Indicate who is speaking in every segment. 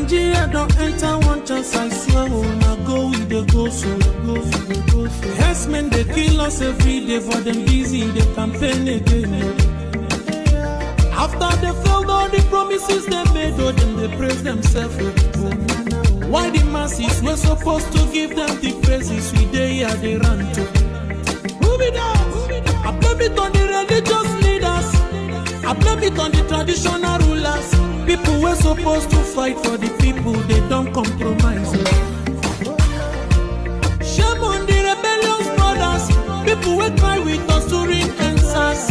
Speaker 1: Nigeria don't enter one chance, I swear, now go with the go so. Yes, men, they kill us every day, for them busy, they campaign again. After they failed all the promises they made, oh, then they praise themselves. Why the masses were supposed to give them the praises we they are they run to? Move it out. I blame it on the religious leaders. I blame it on the traditional rulers. People were supposed to fight for the people, they don't compromise. Shame on the rebellious brothers. People will cry with us during answers.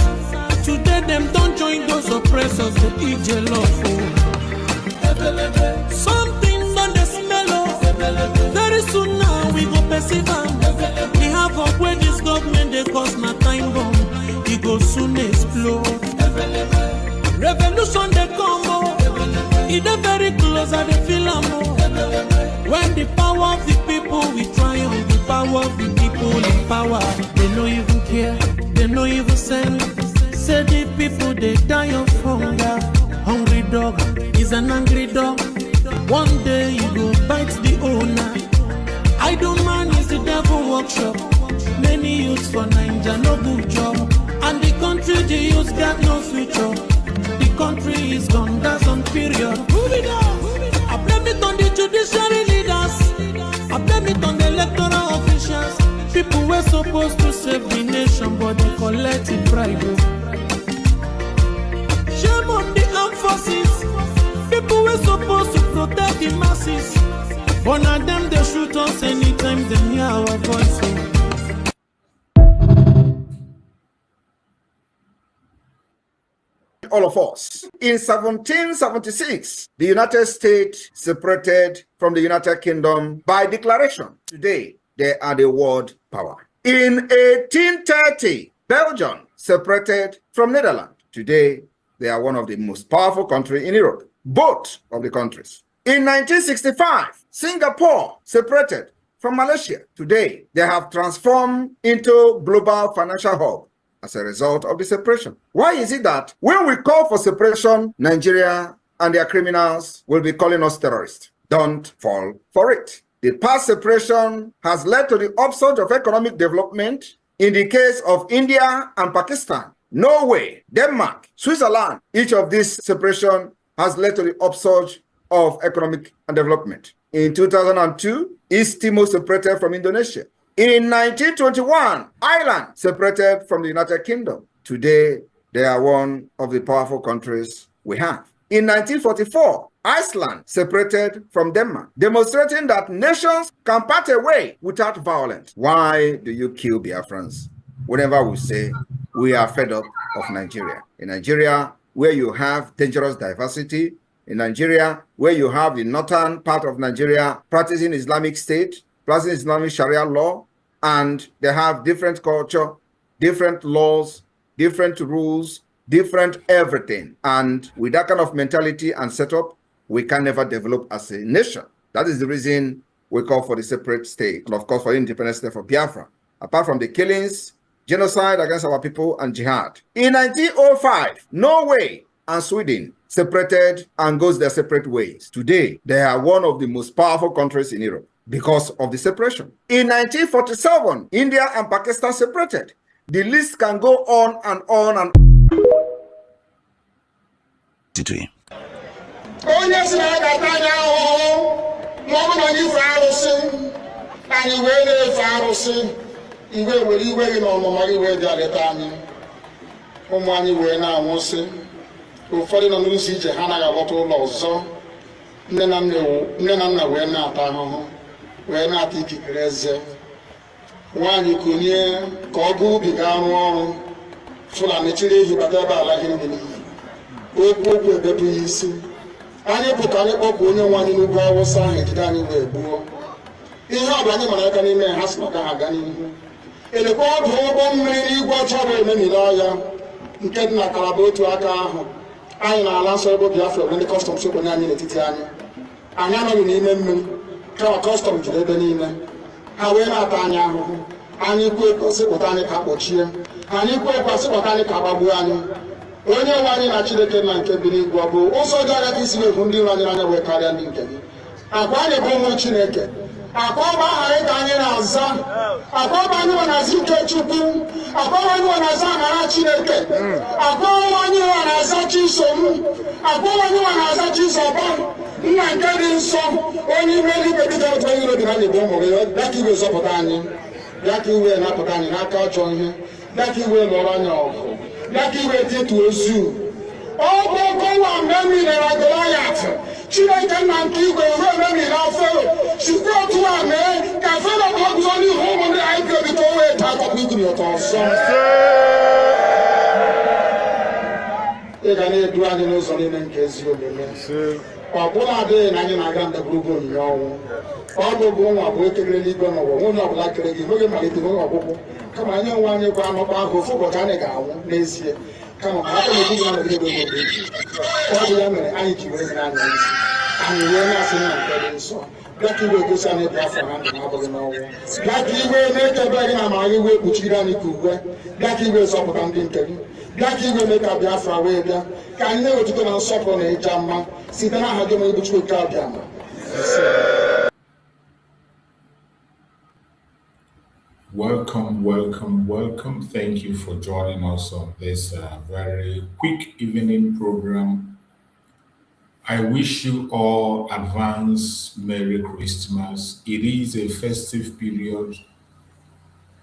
Speaker 1: Today them don't join those oppressors, they eat jello. Something on the smell of. Very soon now we go perceive them. We have up where this government they cause my time bomb. It go soon explode. Revolution they come up. It is very close and they feel more. When the power of the people we triumph, the power of the people in power. They no even care, they no even send. Say the people they die of hunger. Hungry dog is an angry dog. One day you go bite the owner. Idle man is the devil workshop. Many youths for Nigeria no good job. And the country the youths got no future. The country is gone, that's on period. Move it on. I blame it on the judiciary leaders. I blame it on the electoral officials. People were supposed to save the nation, but they collected bribe. Shame on the armed forces. People were supposed to protect the masses. But now them they shoot us anytime they hear our voice.
Speaker 2: All of us. In 1776, the United States separated from the United Kingdom by declaration. Today, they are the world power. In 1830, Belgium separated from Netherlands. Today, they are one of the most powerful countries in Europe. Both of the countries. In 1965, Singapore separated from Malaysia. Today, they have transformed into global financial hub as a result of the separation. Why is it that when we call for separation, Nigeria and their criminals will be calling us terrorists? Don't fall for it. The past separation has led to the upsurge of economic development in the case of India and Pakistan, Norway, Denmark, Switzerland. Each of these separation has led to the upsurge of economic and development. In 2002, East Timor separated from Indonesia. In 1921, Ireland separated from the United Kingdom. Today, they are one of the powerful countries we have. In 1944, Iceland separated from Denmark, demonstrating that nations can part away without violence. Why do you kill Biafrans? Whenever we say we are fed up of Nigeria. In Nigeria, where you have dangerous diversity, in Nigeria, where you have the northern part of Nigeria practicing Islamic State, practicing Islamic Sharia law, and they have different culture, different laws, different rules, different everything. And with that kind of mentality and setup, we can never develop as a nation. That is the reason we call for the separate state, and of course for the independent state for Biafra. Apart from the killings, genocide against our people, and jihad. In 1905, Norway and Sweden separated and goes their separate ways. Today, they are one of the most powerful countries in Europe because of the separation. In 1947, India and Pakistan separated. The list can go on and on and on.
Speaker 3: Ụfọdụ nọ n'ụzọ ije ha anaghị alọta ụlọ ọzọ. Nne na nna wee na-ata ahụhụ, wee na-ata ikikere eze. Nwaanyị konye ka ọ gaa ubi gaa rụọ ọrụ. Fulani chiri ehi bata ebe ala gị niile. Okwu ebepụ ya isi. Anyị pụta anyị kpọpụ onye nwaanyị n'ugwu Awụsa ahụ ejide anyị wee gbuo. Ihe ọ bụ anyị mara aka n'ime ha sị maka ha gaa n'ihu. Elekwa ọdụ ụgbọ mmiri n'igwe ọcha bụ ememiri ọya nke dị na Kalaba otu aka ahụ. Anyị na-ala nsọ ebe Biafra bụ ndị kọstọm sokwenye anyị n'etiti anyị. Anyị anọghị n'ime mmiri kama kọstọm jiri ebe niile. Ha wee na-ata anyị ahụhụ. Anyị kwuo sịpụta anyị ka kpọchie. Anyị kwuo sịpụta anyị ka gbagbuo anyị. onye nwe anyị na Chineke na nke bi n'igwe ọ bụ ụzọ dị agha isi na-ekwu ndị iro anyị n'anya wee karịa ndị nke gị akwa anyị bụ ụmụ Chineke akwa ọba aha anyị ka anyị na-aza akwa ọba anyị nwe na-aza ike Chukwu akwa ọba anyị nwe na-aza amara Chineke akwa ọba anyị nwe na-aza Chisom akwa ọba anyị nwe na-aza Chizọba nna nke dị nsọ onye ime eluigwe dịka otu onye iro dị na anyị bụ ụmụ gị bịa ka iwe zọpụta anyị bịa ka iwe napụta anyị n'aka ọjọọ ihe bịa ka iwe lụọrọ anyị ọgụ bịa ka iwe tịtụ ozu ọgbọgọwa memilera Goliath Chineke nna nke igwe ruo memila Fero site otu a mee ka Fero ka ọ guzo n'ihu ụmụ ndị anyị ga-ebi ka o wee taa akọkọ ikiri ụtọ ọzọ ị ga na-edu anyị n'ụzọ niile nke ezi omume ọ bụla adịghị na anyị na-aga ndagwurugwu onyinye ọnwụ ọ bụbụ nwa bụ ekele eluigwe n'ụwa onye ọbụla kere gị n'oge malite n'oge ọgwụgwụ kama anyị onwe anyị kwa anọkwa ahụ ofu ụbọchị anyị ga-anwụ n'ezie kama ma aka na-ebu gị na-anọgide n'obodo ọ bụ ya mere anyị ji wee anya isi anyị wee na-asị na nke dị nsọ bịa ka iwe gosi anyị dị afọ na ndụ na-abụghị n'ọnwụ bịa ka iwe na-ekebe gị na amara gị wee kpuchiri anyị ka uwe bịa ka iwe zọpụta ndị nke gị bịa ka iwe mee ka Biafra wee bịa ka anyị na-ewetụta na nsọpụrụ na ịja mma site n'aha gị ma egbuchi oke abịa ma
Speaker 4: Welcome, welcome, welcome. Thank you for joining us on this very quick evening program. I wish you all advance Merry Christmas. It is a festive period.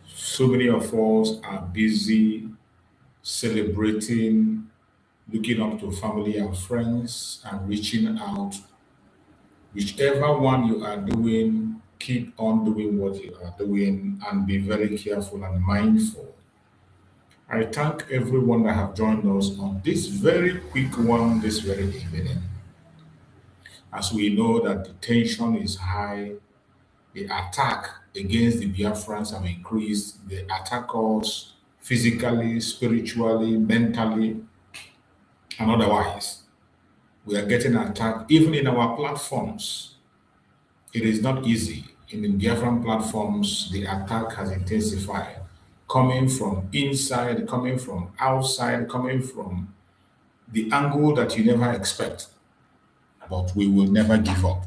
Speaker 4: So many of us are busy celebrating, looking up to family and friends and reaching out. Whichever one you are doing, keep on doing what you are doing and be very careful and mindful. I thank everyone that have joined us on this very quick one this very evening. As we know that the tension is high, the attack against the Biafrans have increased. They attack us physically, spiritually, mentally, and otherwise. We are getting attacked even in our platforms. It is not easy. In the Biafran platforms, the attack has intensified, coming from inside, coming from outside, coming from the angle that you never expect. But we will never give up.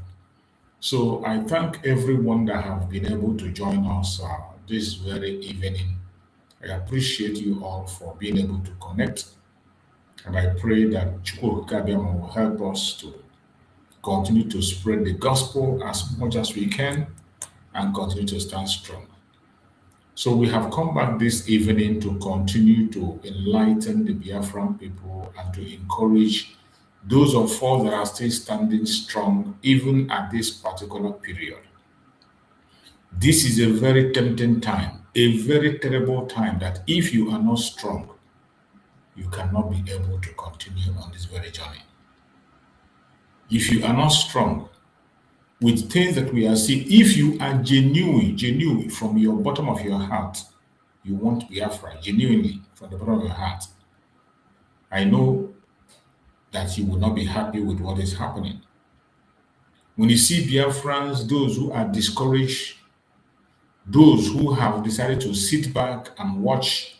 Speaker 4: So I thank everyone that have been able to join us this very evening. I appreciate you all for being able to connect. And I pray that Chukwu Kabiama will help us to continue to spread the gospel as much as we can and continue to stand strong. So we have come back this evening to continue to enlighten the Biafran people and to encourage those of us that are still standing strong even at this particular period. This is a very tempting time, a very terrible time that if you are not strong, you cannot be able to continue on this very journey. If you are not strong with things that we are seeing, if you are genuine from your bottom of your heart, you want Biafra genuinely from the bottom of your heart, I know that you will not be happy with what is happening. When you see Biafrans, those who are discouraged, those who have decided to sit back and watch,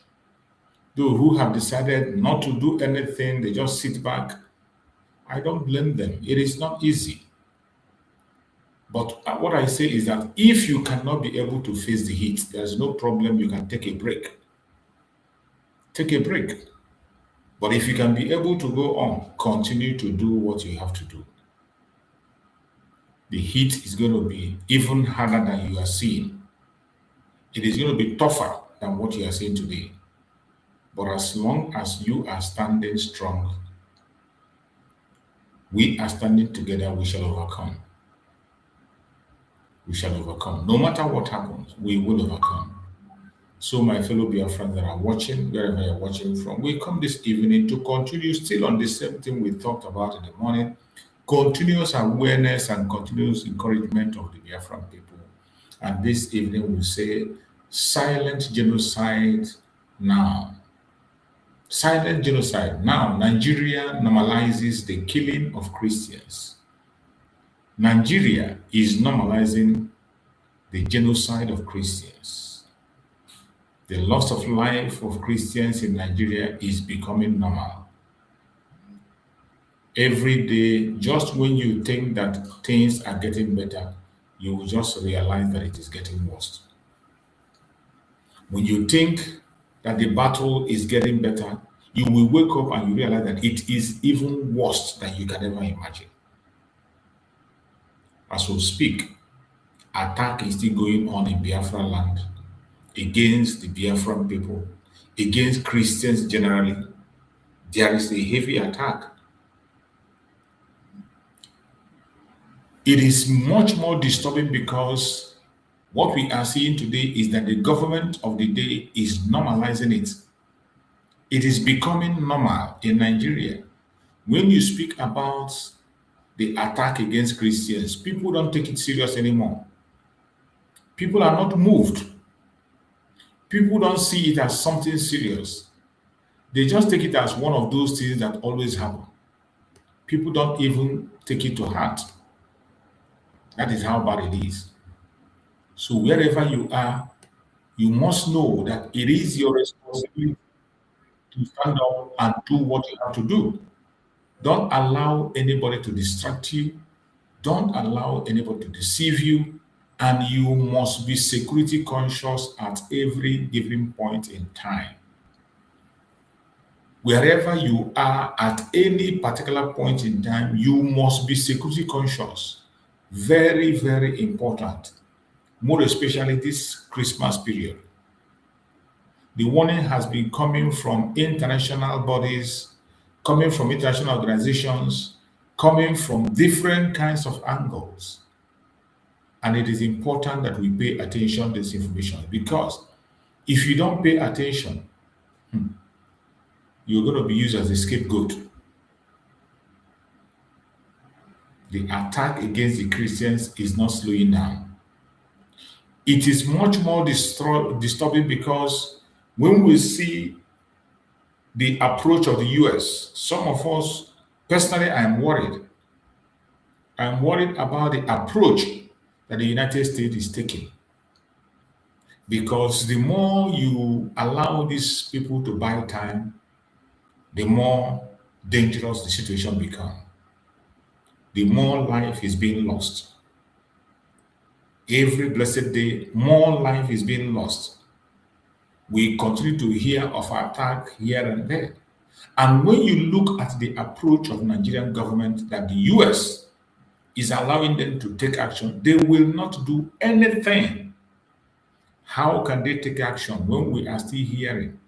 Speaker 4: those who have decided not to do anything, they just sit back, I don't blame them. It is not easy. But what I say is that if you cannot be able to face the heat, there's no problem, you can take a break. Take a break. But if you can be able to go on, continue to do what you have to do. The heat is going to be even harder than you are seeing. It is going to be tougher than what you are seeing today. But as long as you are standing strong, we are standing together, we shall overcome. We shall overcome. No matter what happens, we will overcome. So my fellow Biafrans that are watching, wherever you're watching from, we come this evening to continue still on the same thing we talked about in the morning, continuous awareness and continuous encouragement of the Biafran people. And this evening we say, silent genocide now. Silent genocide now. Nigeria normalizes the killing of Christians. Nigeria is normalizing the genocide of Christians. The loss of life of Christians in Nigeria is becoming normal. Every day, just when you think that things are getting better, you will just realize that it is getting worse. When you think that the battle is getting better, you will wake up and you realize that it is even worse than you can ever imagine. As we speak, attack is still going on in Biafra land against the Biafran people, against Christians generally. There is a heavy attack. It is much more disturbing because what we are seeing today is that the government of the day is normalizing it. It is becoming normal in Nigeria. When you speak about the attack against Christians, people don't take it serious anymore. People are not moved. People don't see it as something serious. They just take it as one of those things that always happen. People don't even take it to heart. That is how bad it is. So wherever you are, you must know that it is your responsibility to stand up and do what you have to do. Don't allow anybody to distract you. Don't allow anybody to deceive you. And you must be security conscious at every given point in time. Wherever you are at any particular point in time, you must be security conscious. Very, very important. More especially this Christmas period. The warning has been coming from international bodies, coming from international organizations, coming from different kinds of angles. And it is important that we pay attention to this information, because if you don't pay attention, you're going to be used as a scapegoat. The attack against the Christians is not slowing down. It is much more disturbing because when we see the approach of the US, some of us, personally, I am worried. I'm worried about the approach that the United States is taking. Because the more you allow these people to buy time, the more dangerous the situation becomes. The more life is being lost. Every blessed day, more life is being lost. We continue to hear of attack here and there. And when you look at the approach of the Nigerian government that the US is allowing them to take action, they will not do anything. How can they take action when we are still hearing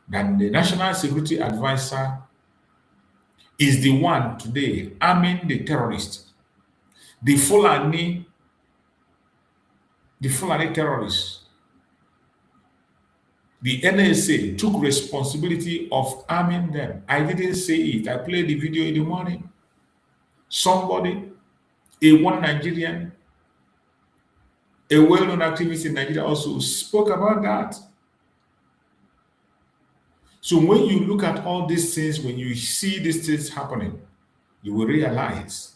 Speaker 4: that the National Security Advisor is the one today arming the terrorists? The Fulani terrorists. The NSA took responsibility of arming them. I didn't say it. I played the video in the morning. Somebody, one Nigerian, a well-known activist in Nigeria also spoke about that. So when you look at all these things, when you see these things happening, you will realize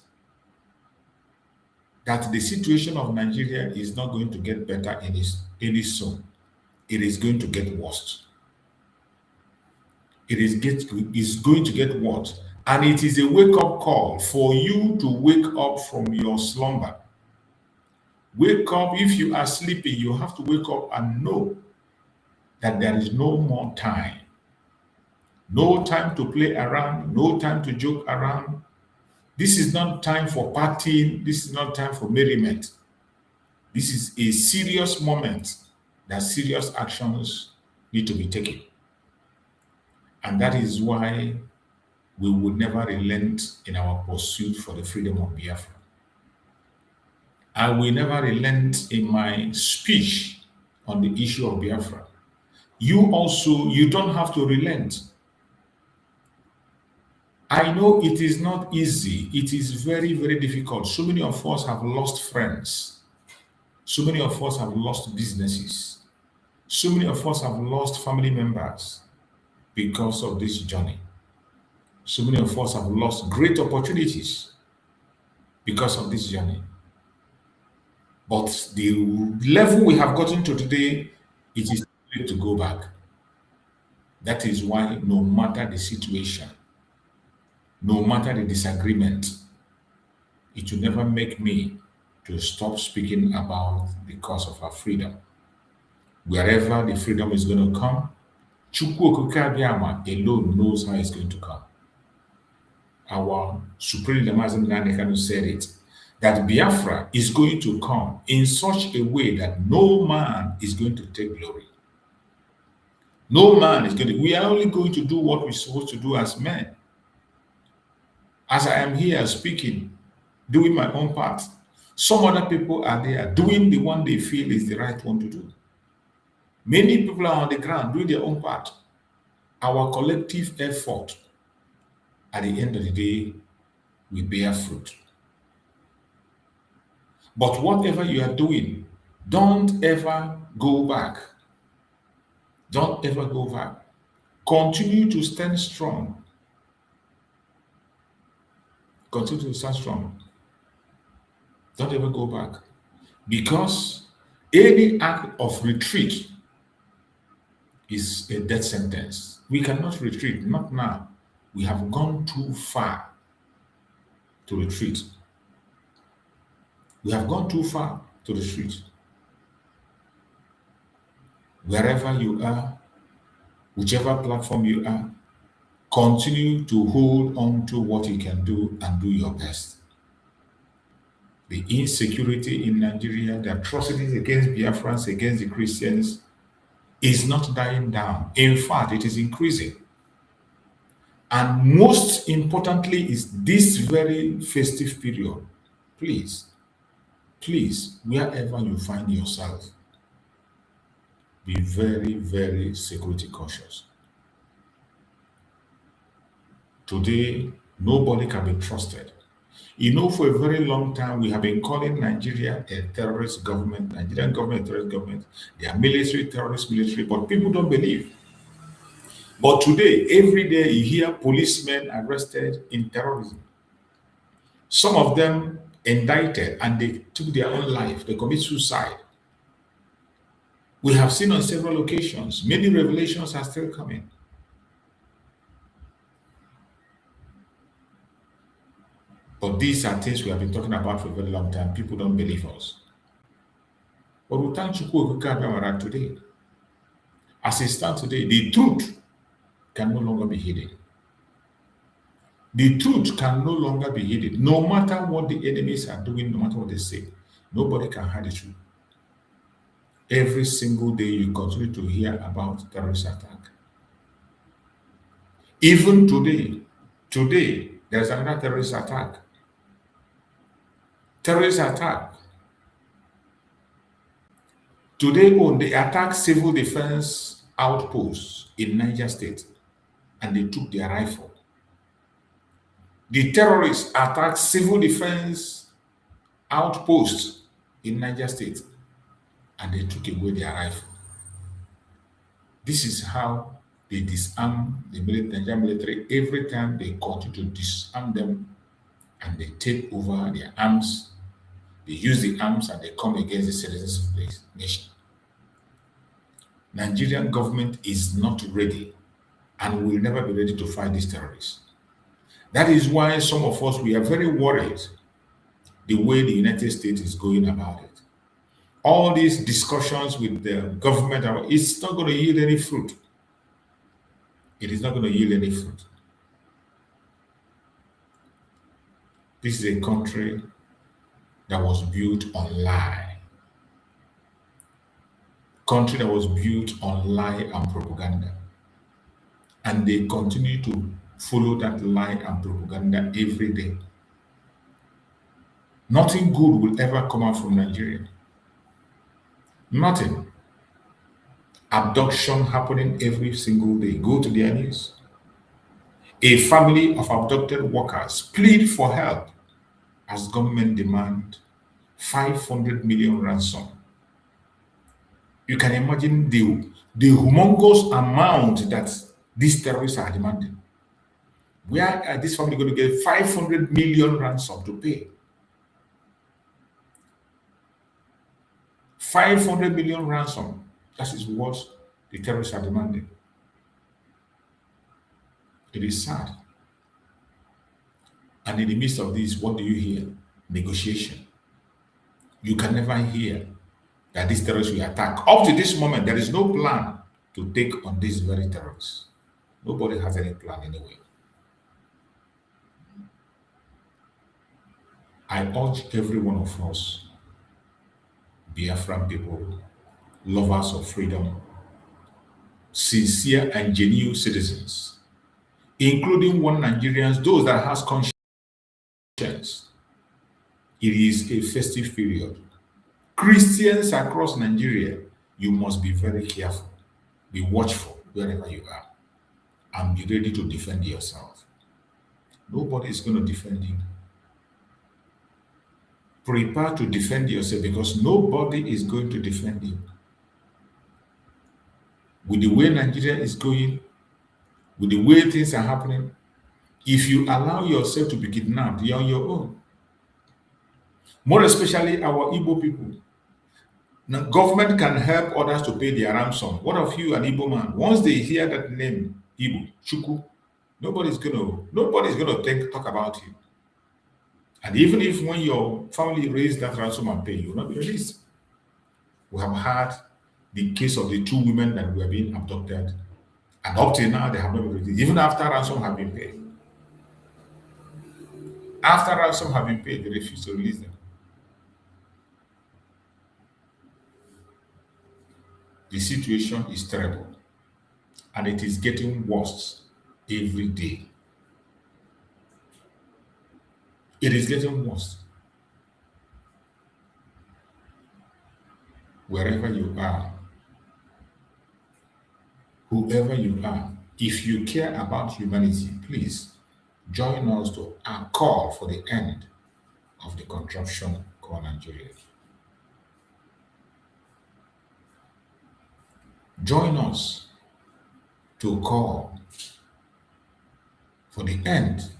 Speaker 4: that the situation of Nigeria is not going to get better any soon. It is going to get worse. It is going to get worse. And it is a wake-up call for you to wake up from your slumber. Wake up. If you are sleeping, you have to wake up and know that there is no more time. No time to play around, no time to joke around. This is not time for partying. This is not time for merriment. This is a serious moment that serious actions need to be taken. And that is why we will never relent in our pursuit for the freedom of Biafra. I will never relent in my speech on the issue of Biafra. You also, you don't have to relent. I know it is not easy. It is very, very difficult. So many of us have lost friends. So many of us have lost businesses. So many of us have lost family members because of this journey. So many of us have lost great opportunities because of this journey. But the level we have gotten to today, it is time to go back. That is why no matter the situation, no matter the disagreement, it will never make me to stop speaking about the cause of our freedom. Wherever the freedom is going to come, Chukwu Okike Abiyama alone knows how it's going to come. Our Supreme Leader Mazi Nnamdi Kanu said it, that Biafra is going to come in such a way that no man is going to take glory. No man is going to, we are only going to do what we're supposed to do as men. As I am here speaking, doing my own part, some other people are there doing the one they feel is the right one to do. Many people are on the ground doing their own part. Our collective effort, at the end of the day, will bear fruit. But whatever you are doing, don't ever go back. Don't ever go back. Continue to stand strong. Continue to stand strong. Don't ever go back. Because any act of retreat is a death sentence. We cannot retreat, not now. We have gone too far to retreat. We have gone too far to retreat. Wherever you are, whichever platform you are, continue to hold on to what you can do and do your best. The insecurity in Nigeria, the atrocities against Biafrans, against the Christians, is not dying down. In fact, it is increasing. And most importantly is this very festive period. Please, wherever you find yourself, be very, very security cautious. Today, nobody can be trusted. You know, for a very long time, we have been calling Nigeria a terrorist government, Nigerian government, a terrorist government. They are military, terrorist military, but people don't believe. But today, every day, you hear policemen arrested in terrorism. Some of them indicted and they took their own life. They commit suicide. We have seen on several occasions, many revelations are still coming. But these are things we have been talking about for a very long time. People don't believe us. But we thank Chukwu Okike Abiyama today. As it stands today, the truth can no longer be hidden. The truth can no longer be hidden. No matter what the enemies are doing, no matter what they say, nobody can hide the truth. Every single day you continue to hear about terrorist attack. Even today, there's another terrorist attack. Terrorist attack. Today, they attacked civil defense outposts in Niger State and they took their rifle. The terrorists attacked civil defense outposts in Niger State and they took away their rifle. This is how they disarm the Nigerian military. Every time they continue to disarm them and they take over their arms, they use the arms and they come against the citizens of the nation. Nigerian government is not ready and will never be ready to fight these terrorists. That is why some of us, we are very worried the way the United States is going about it. All these discussions with the government, it's not going to yield any fruit. It is not going to yield any fruit. This is a country that was built on lie. Country that was built on lie and propaganda. And they continue to follow that lie and propaganda every day. Nothing good will ever come out from Nigeria. Nothing. Abduction happening every single day. Go to their news. A family of abducted workers plead for help as government demand 500 million ransom. You can imagine the humongous amount that these terrorists are demanding. Where are this family going to get 500 million ransom to pay? 500 million ransom. That is what the terrorists are demanding. It is sad. And in the midst of this, what do you hear? Negotiation. You can never hear that these terrorists will attack. Up to this moment, there is no plan to take on these very terrorists. Nobody has any plan anyway. I urge every one of us, Biafran people, lovers of freedom, sincere and genuine citizens, including one Nigerians, those that has conscience. It is a festive period. Christians across Nigeria, you must be very careful, be watchful wherever you are, and be ready to defend yourself. Nobody is going to defend you. Prepare to defend yourself because nobody is going to defend you. With the way Nigeria is going, with the way things are happening, if you allow yourself to be kidnapped, you're on your own. More especially our Igbo people. Now, government can help others to pay their ransom. What of you, an Igbo man? Once they hear that name, Igbo, Chuku, nobody's gonna talk about you. And even if when your family raised that ransom and pay, you will not be released. We have had the case of the 2 women that were being abducted, and up till now they have not been released, even after ransom have been paid. After ransom have been paid, they refuse to release them. The situation is terrible, and it is getting worse every day. It is getting worse. Wherever you are, whoever you are, if you care about humanity, please join us to our call for the end of the contraption called Nigeria. Join us to call for the end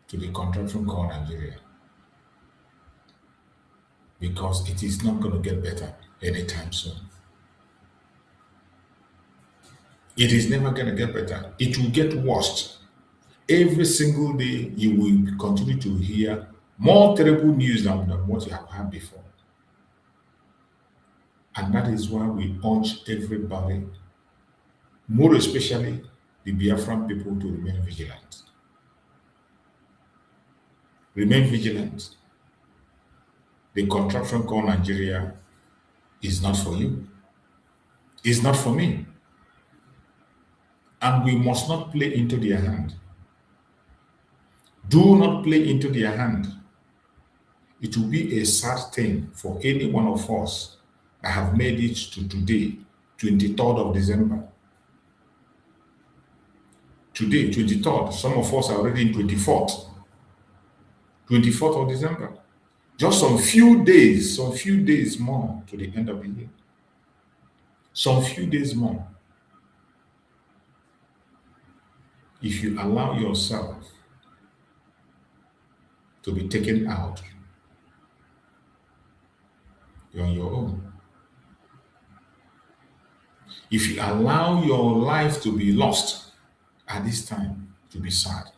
Speaker 4: to the contraption called Nigeria, because it is not going to get better anytime soon. It is never going to get better. It will get worse. Every single day, you will continue to hear more terrible news than what you have heard before. And that is why we urge everybody, more especially the Biafran people, to remain vigilant. Remain vigilant. The contraption called Nigeria is not for you. It's not for me. And we must not play into their hand. Do not play into their hand. It will be a sad thing for any one of us that have made it to today, 23rd of December. Today, 23rd, some of us are already in 24th. 24th of December. Just some few days more to the end of the year. Some few days more. If you allow yourself to be taken out, you're on your own. If you allow your life to be lost at this time, to be sad.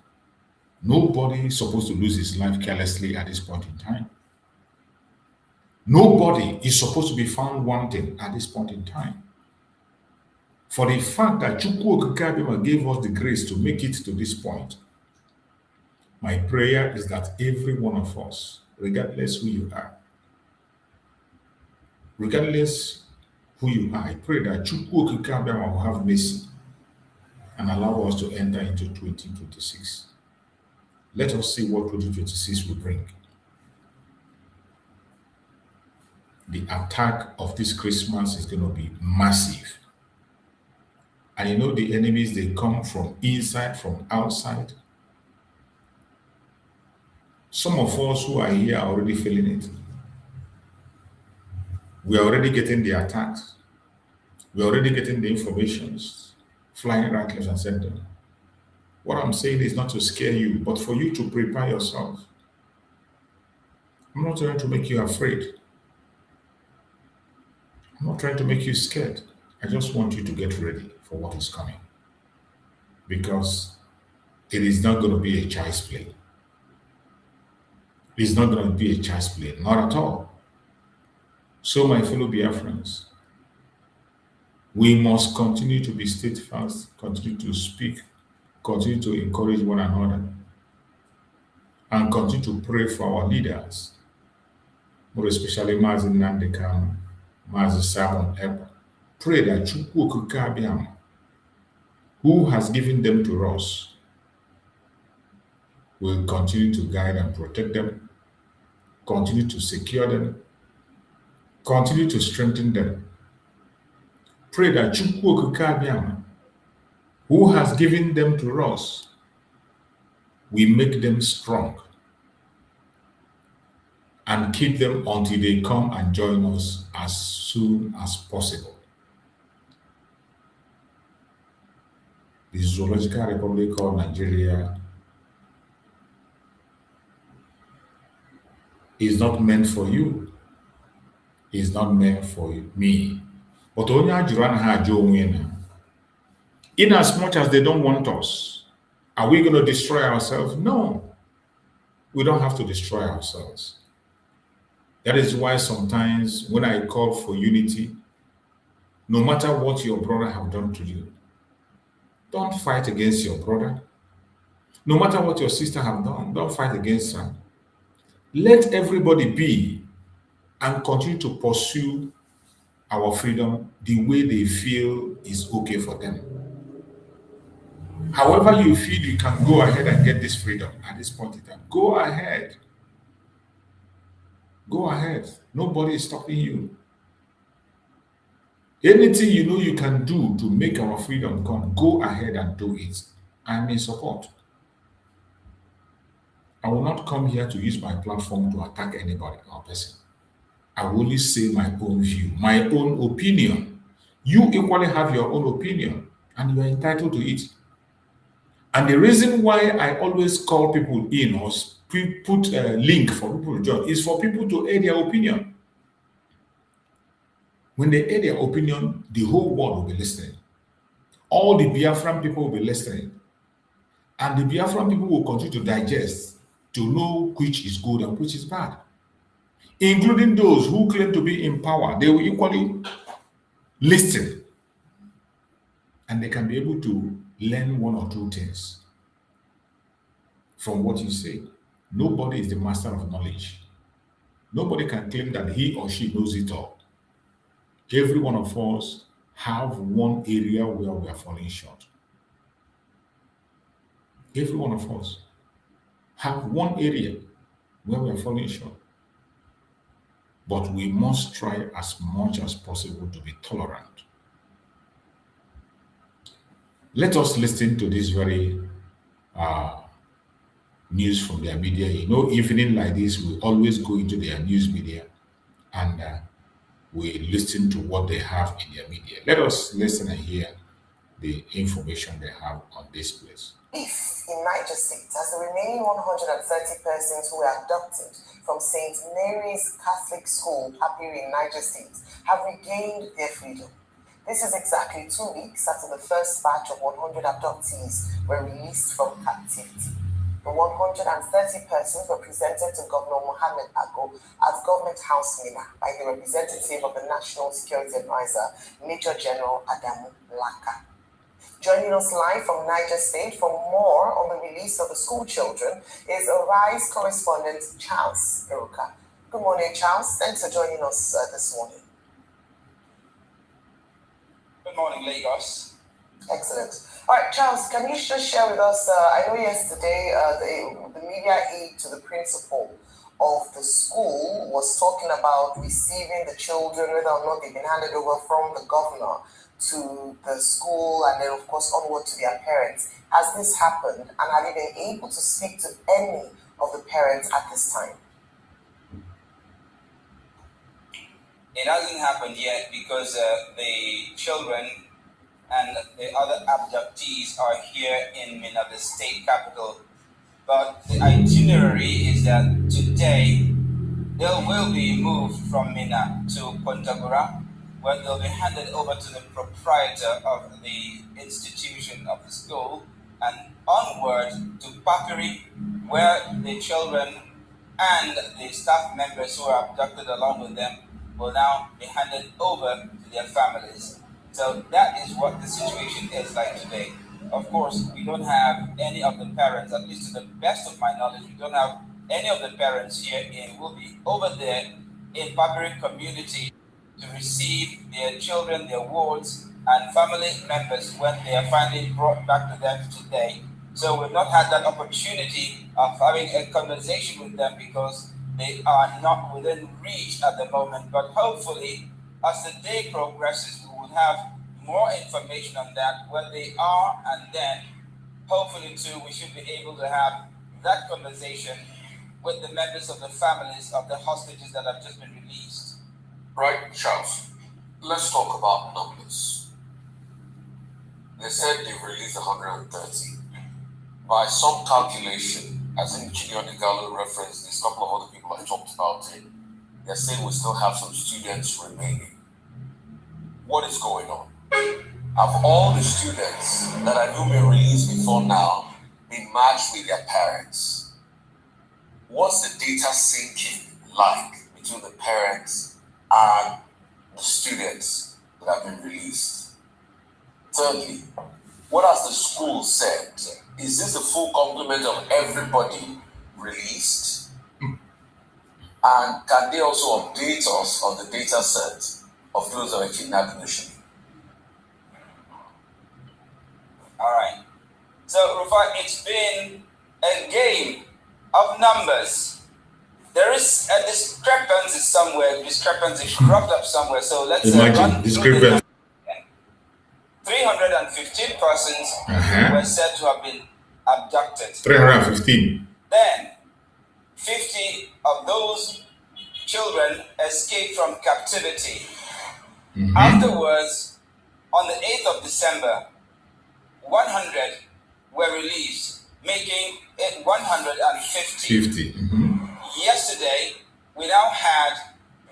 Speaker 4: Nobody is supposed to lose his life carelessly at this point in time. Nobody is supposed to be found wanting at this point in time. For the fact that Chukwu Okike gave us the grace to make it to this point, my prayer is that every one of us, regardless who you are, I pray that Chukwu Okike will have mercy and allow us to enter into 2026. Let us see what 2026 will bring. The attack of this Christmas is going to be massive. And you know the enemies, they come from inside, from outside. Some of us who are here are already feeling it. We are already getting the attacks. We are already getting the informations flying right, left, and center. What I'm saying is not to scare you, but for you to prepare yourself. I'm not trying to make you afraid. I'm not trying to make you scared. I just want you to get ready for what is coming. Because it is not going to be a child's play. It's not going to be a child's play, not at all. So, my fellow Biafrans, we must continue to be steadfast, continue to speak, continue to encourage one another, and continue to pray for our leaders, more especially Mazin Nandekam, Mazin Simon Herbert. Pray that Chukwu Okike Abiam, who has given them to us, will continue to guide and protect them, continue to secure them, continue to strengthen them. Pray that Chukwu Okike Abiam, who has given them to us, will make them strong and keep them until they come and join us as soon as possible. The Zoological Republic of Nigeria is not meant for you. It's not meant for me. But in as much as they don't want us, are we going to destroy ourselves? No. We don't have to destroy ourselves. That is why sometimes when I call for unity, no matter what your brother have done to you, don't fight against your brother. No matter what your sister have done, don't fight against her. Let everybody be and continue to pursue our freedom the way they feel is okay for them. However you feel you can go ahead and get this freedom at this point in time, go ahead. Go ahead. Nobody is stopping you. Anything you know you can do to make our freedom come, go ahead and do it. I'm in support. I will not come here to use my platform to attack anybody or person. I will only say my own view, my own opinion. You equally have your own opinion and you are entitled to it. And the reason why I always call people in or put a link for people to join is for people to air their opinion. When they air their opinion, the whole world will be listening. All the Biafran people will be listening. And the Biafran people will continue to digest to know which is good and which is bad. Including those who claim to be in power, they will equally listen. And they can be able to learn one or two things from what you say. Nobody is the master of knowledge. Nobody can claim that he or she knows it all. Every one of us have one area where we are falling short. Every one of us have one area where we are falling short. But we must try as much as possible to be tolerant. Let us listen to this very news from their media. You know, evening like this, we always go into their news media and we listen to what they have in their media. Let us listen and hear the information they have on this place.
Speaker 5: If in Niger State, as the remaining 130 persons who were abducted from St. Mary's Catholic School, Papiri in Niger State, have regained their freedom. This is exactly 2 weeks after the first batch of 100 abductees were released from captivity. The 130 persons were presented to Governor Mohammed Ago at Government House Mina by the representative of the National Security Advisor, Major General Adamu Laka. Joining us live from Niger State for more on the release of the school children is Arise correspondent Charles Eruka. Good morning, Charles. Thanks for joining us this morning.
Speaker 6: Good morning, Lagos.
Speaker 5: Excellent. All right, Charles, can you just share with us, I know yesterday the media aide to the principal of the school was talking about receiving the children, whether or not they've been handed over from the governor to the school and then, of course, onward to their parents. Has this happened, and have you been able to speak to any of the parents at this time?
Speaker 6: It hasn't happened yet because the children and the other abductees are here in Minna, the state capital. But the itinerary is that today they will be moved from Minna to Kontagora, where they'll be handed over to the proprietor of the institution of the school, and onward to Pakiri, where the children and the staff members who are abducted along with them will now be handed over to their families. So that is what the situation is like today. Of course, we don't have any of the parents, at least to the best of my knowledge, we don't have any of the parents here in will be over there in Papiri community to receive their children, their wards, and family members when they are finally brought back to them today. So we've not had that opportunity of having a conversation with them because they are not within reach at the moment. But hopefully, as the day progresses, we will have more information on that, where they are, and then hopefully too, we should be able to have that conversation with the members of the families of the hostages that have just been released.
Speaker 7: Right, Charles. Let's talk about numbers. They said they've released 130. By some calculation, as in Chidion Igalo referenced this, a couple of other people have talked about it, they're saying we still have some students remaining. What is going on? Have all the students that have been released before now been matched with their parents? What's the data syncing like between the parents and the students that have been released? Thirdly, what has the school said? Is this the full complement of everybody released? And can they also update us on the data set of those that were kidnapped initially?
Speaker 6: All right. So, Rufai, it's been a game of numbers. There is a discrepancy somewhere, cropped up somewhere. So let's
Speaker 4: imagine discrepancy.
Speaker 6: 315 persons were said to have been abducted.
Speaker 4: 315.
Speaker 6: Then, 50 of those children escaped from captivity. Afterwards, on the 8th of December, 100 were released, making it 150. Yesterday, we now had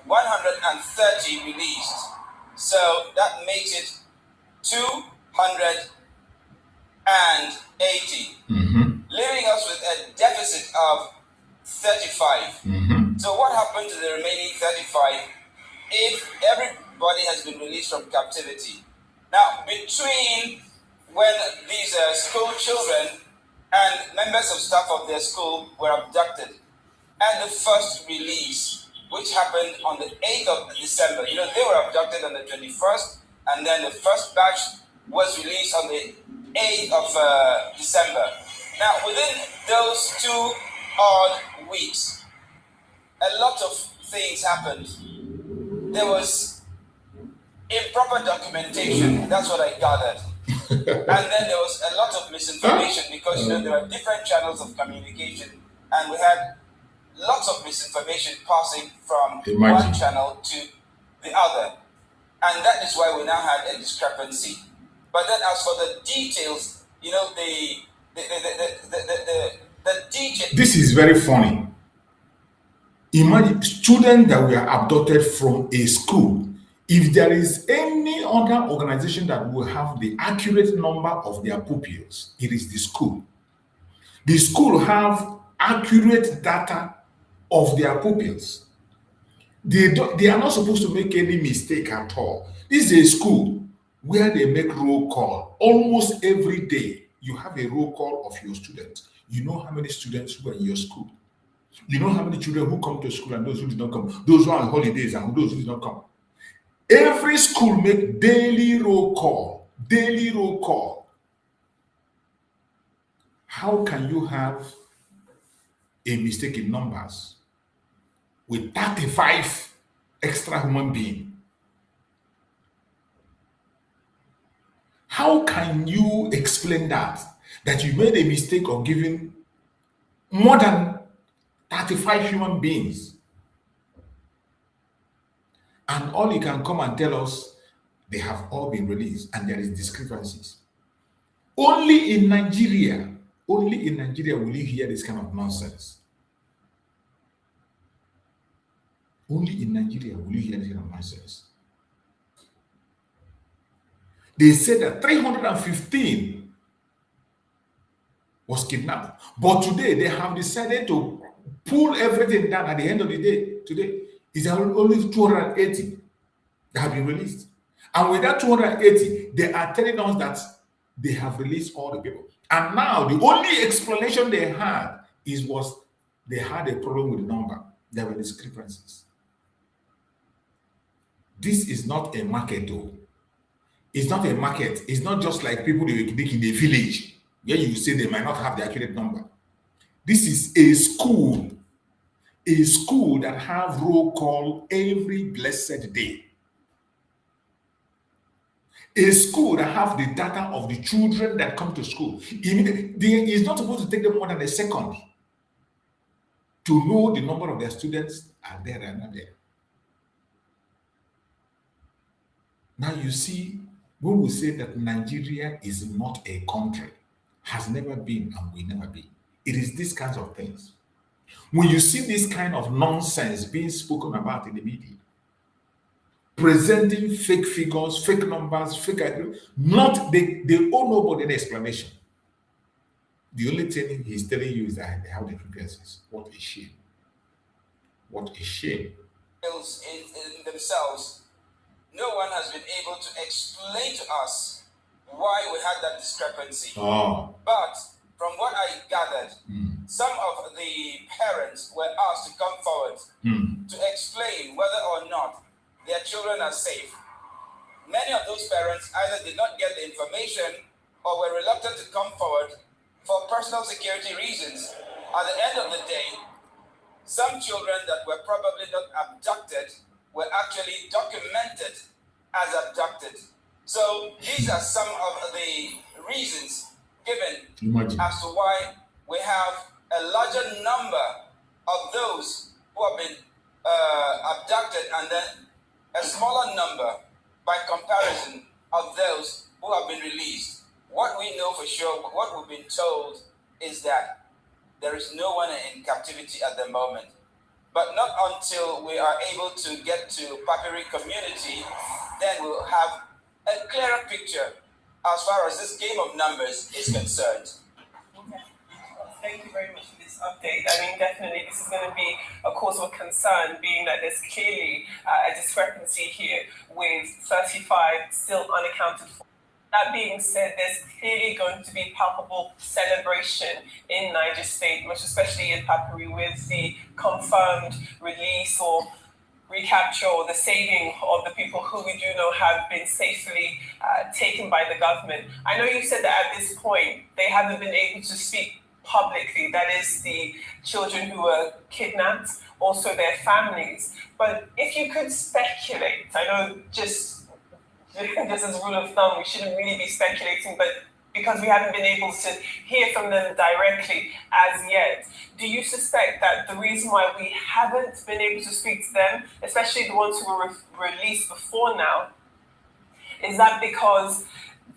Speaker 6: 130 released. So that makes it 280, leaving us with a deficit of 35. So what happened to the remaining 35 if everybody has been released from captivity? Now, between when these school children and members of staff of their school were abducted and the first release, which happened on the 8th of December, they were abducted on the 21st, and then the first batch was released on the 8th of December. Now, within those 2 odd weeks, a lot of things happened. There was improper documentation, that's what I gathered. And then there was a lot of misinformation because there are different channels of communication, and we had lots of misinformation passing from one channel to the other. And that is why we now had a discrepancy. But then as for the details, the detail.
Speaker 4: This is very funny. Imagine students that were abducted from a school. If there is any other organization that will have the accurate number of their pupils, it is the school. The school have accurate data of their pupils. They are not supposed to make any mistake at all. This is a school where they make roll call. Almost every day, you have a roll call of your students. You know how many students who are in your school. You know how many children who come to school and those who did not come. Those who are on holidays and those who did not come. Every school make daily roll call. Daily roll call. How can you have a mistake in numbers with 35 extra human beings? How can you explain that you made a mistake of giving more than 35 human beings? And all you can come and tell us, they have all been released and there is discrepancies. Only in Nigeria will you hear this kind of nonsense. Only in Nigeria will you hear this kind of nonsense. They said that 315 was kidnapped. But today they have decided to pull everything down at the end of the day, today, is only 280 that have been released. And with that 280, they are telling us that they have released all the people. And now the only explanation they had was they had a problem with the number. There were discrepancies. This is not a market, though. It's not a market. It's not just like people they make in the village where you say they might not have the accurate number. This is a school that have roll call every blessed day. A school that have the data of the children that come to school. It's not supposed to take them more than a second to know the number of their students are there and not there. Now you see, when we say that Nigeria is not a country, has never been and will never be, it is these kinds of things. When you see this kind of nonsense being spoken about in the media, presenting fake figures, fake numbers, fake agreements, they owe nobody an explanation. The only thing he's telling you is that they have the frequencies. What a shame. What a shame.
Speaker 6: In themselves, no one has been able to explain to us why we had that discrepancy. But from what I gathered, some of the parents were asked to come forward to explain whether or not their children are safe. Many of those parents either did not get the information or were reluctant to come forward for personal security reasons. At the end of the day, some children that were probably not abducted were actually documented as abducted. So these are some of the reasons given as to why we have a larger number of those who have been abducted and then a smaller number by comparison of those who have been released. What we know for sure, what we've been told, is that there is no one in captivity at the moment. But not until we are able to get to Papiri community, then we'll have a clearer picture as far as this game of numbers is concerned.
Speaker 8: Thank you very much for this update. I mean, definitely this is going to be a cause of concern, being that there's clearly a discrepancy here with 35 still unaccounted for. That being said, there's clearly going to be palpable celebration in Niger State, much especially in Papiri, with the confirmed release or recapture or the saving of the people who we do know have been safely taken by the government. I know you said that at this point they haven't been able to speak publicly, that is the children who were kidnapped, also their families. But if you could speculate, I know just as a rule of thumb, we shouldn't really be speculating, but because we haven't been able to hear from them directly as yet, do you suspect that the reason why we haven't been able to speak to them, especially the ones who were released before now, is that because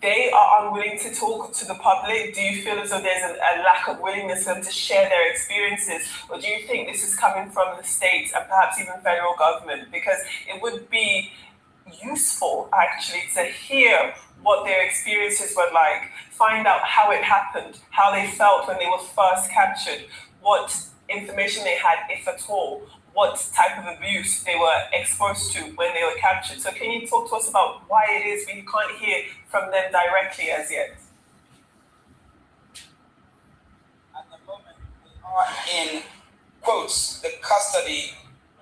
Speaker 8: they are unwilling to talk to the public? Do you feel as though there's a lack of willingness for them to share their experiences? Or do you think this is coming from the states and perhaps even federal government? Because it would be useful actually to hear what their experiences were like, find out how it happened, how they felt when they were first captured, what information they had, if at all, what type of abuse they were exposed to when they were captured. So can you talk to us about why it is we can't hear from them directly as yet?
Speaker 6: At the moment, we are in, quotes, the custody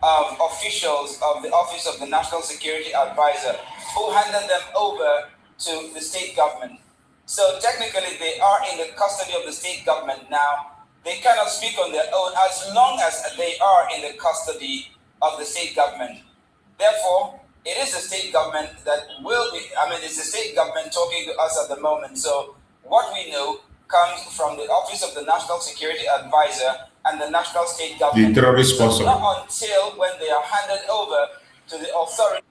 Speaker 6: of officials of the Office of the National Security Advisor, who handed them over to the state government. So technically, they are in the custody of the state government now. They cannot speak on their own as long as they are in the custody of the state government. Therefore, it is the state government that will be, it's the state government talking to us at the moment. So what we know comes from the Office of the National Security Advisor and the national state government.
Speaker 4: The terrorist sponsor.
Speaker 6: Not until when they are handed over to the authority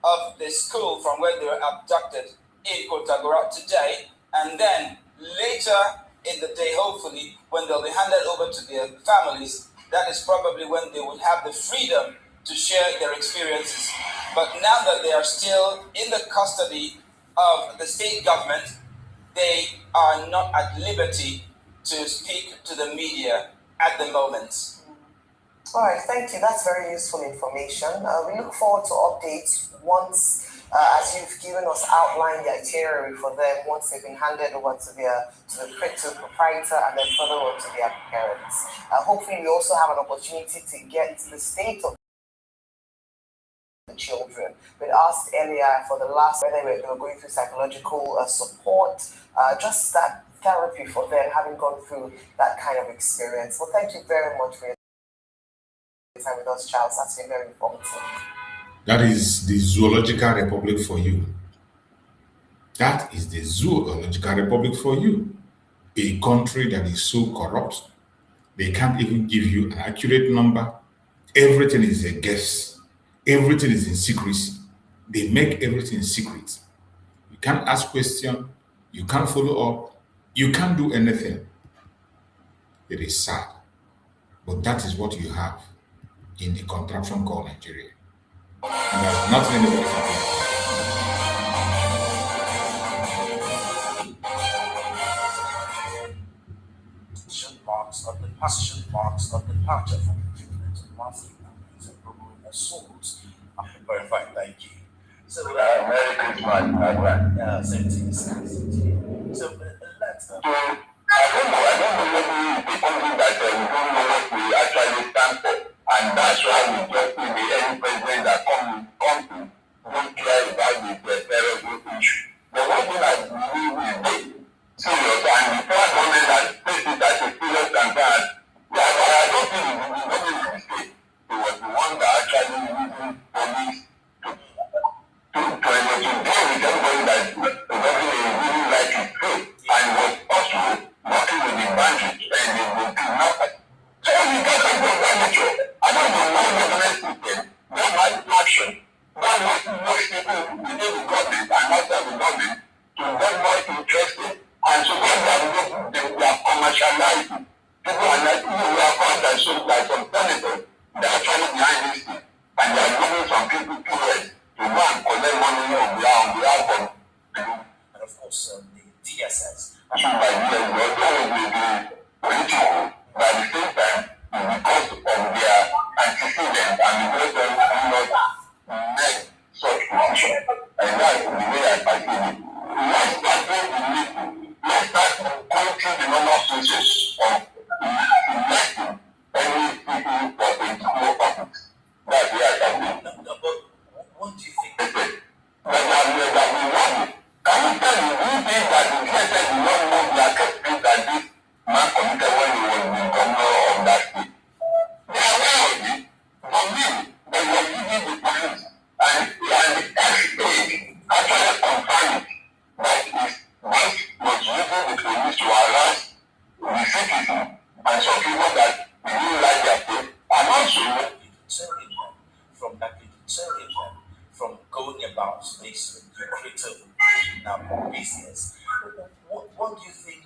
Speaker 6: of the school from where they were abducted in Kotagora today, and then later in the day, hopefully, when they'll be handed over to their families, that is probably when they would have the freedom to share their experiences. But now that they are still in the custody of the state government, they are not at liberty to speak to the media at the moment.
Speaker 5: All right, thank you. That's very useful information. We look forward to updates once, as you've given us outlined the itinerary for them once they've been handed over to the proprietor and then further on to their parents. Hopefully, we also have an opportunity to get the state of the children. We asked earlier for the last whether they were going through psychological support, just that therapy for them, having gone through that kind of experience. Well, thank you very much for your time with us, Charles. That's been very informative.
Speaker 4: That is the zoological republic for you. That is the zoological republic for you. A country that is so corrupt, they can't even give you an accurate number. Everything is a guess. Everything is in secrecy. They make everything secret. You can't ask questions. You can't follow up. You can't do anything. It is sad. But that is what you have in the contraption called Nigeria. And there's nothing anybody can do.
Speaker 9: Passion marks of departure from the treatment of monthly families and promoting assaults. Very fine, thank you. So, Merry Christmas, 17 So, let's I don't know whether it's something that we don't know what we actually stand for, and that's why we just see any president that comes to don't care about the terrorism issue. But one thing I believe is this serious, and before I don't that take it as a serious concern, I don't think it was a mistake. It was the one that actually used police to deal with everybody that doesn't really like his faith, and was also working with the bandits and the kidnappers. So you get something of that nature. I don't know why the government system don't like action. That was most people within the government and outside the government to get more interested. And so when they are commercializing, people are like, we are found that shows like some senators, they are actually behind this thing. And they are giving some people POS to go and collect money on behalf of people. And of course, the DSS. Actually, by the way, although they be political, but at the same time, because of their antecedents and because they do not make such position. And that's the way I perceive it. Let's start doing the little. Let's start going through the normal process of electing any people for political office. That's where I can do. But what do you think? That we want it. Can you tell me who did that the president did not know the atrocities that this man committed when he was the governor of that state? They are aware of it. For me, they were using the police and the ex-state actually confirmed that his boss was using the police to harass the citizens and some people that didn't like their faith. And also, deterring them from going about this lucrative business. What do you think?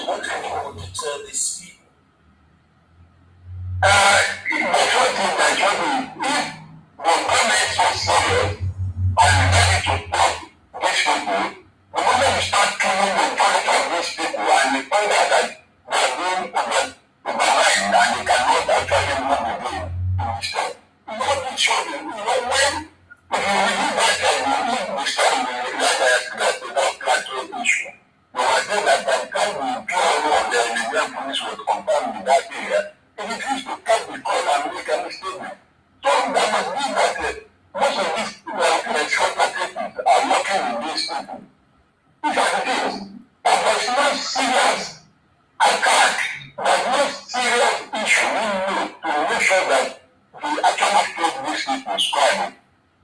Speaker 9: What do you want to deter these people? The first thing that if the government is so serious and ready to stop these people, the moment you start killing the quality of these people and you find out that they are doing overnight and they cannot actually move the game to stop. What it shows you, when if you review that the story, that's the plateau issue. You will see that by the time we do all of the Nigerian police was confirmed in that area, it refused to cut the call and make any statement. So that must be that most of these short cases are working with these people. These are the things. But there's no serious attack, there's no serious issue we need to make sure that we actually take these people squarely.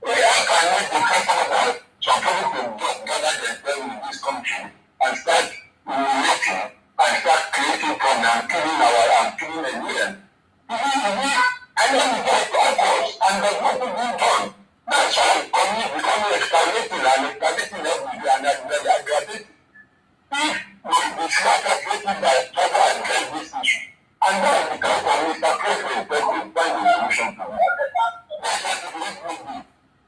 Speaker 9: How can we become about some people to just gather themselves in this country and start relating and start creating problems, killing Nigerians? I know we get calls and there's nothing being done. That's why community becoming escalating every day and aggravating. If we start operating by trying to address this issue, and then because of Mr. President, we find a solution to it. That's what it will be.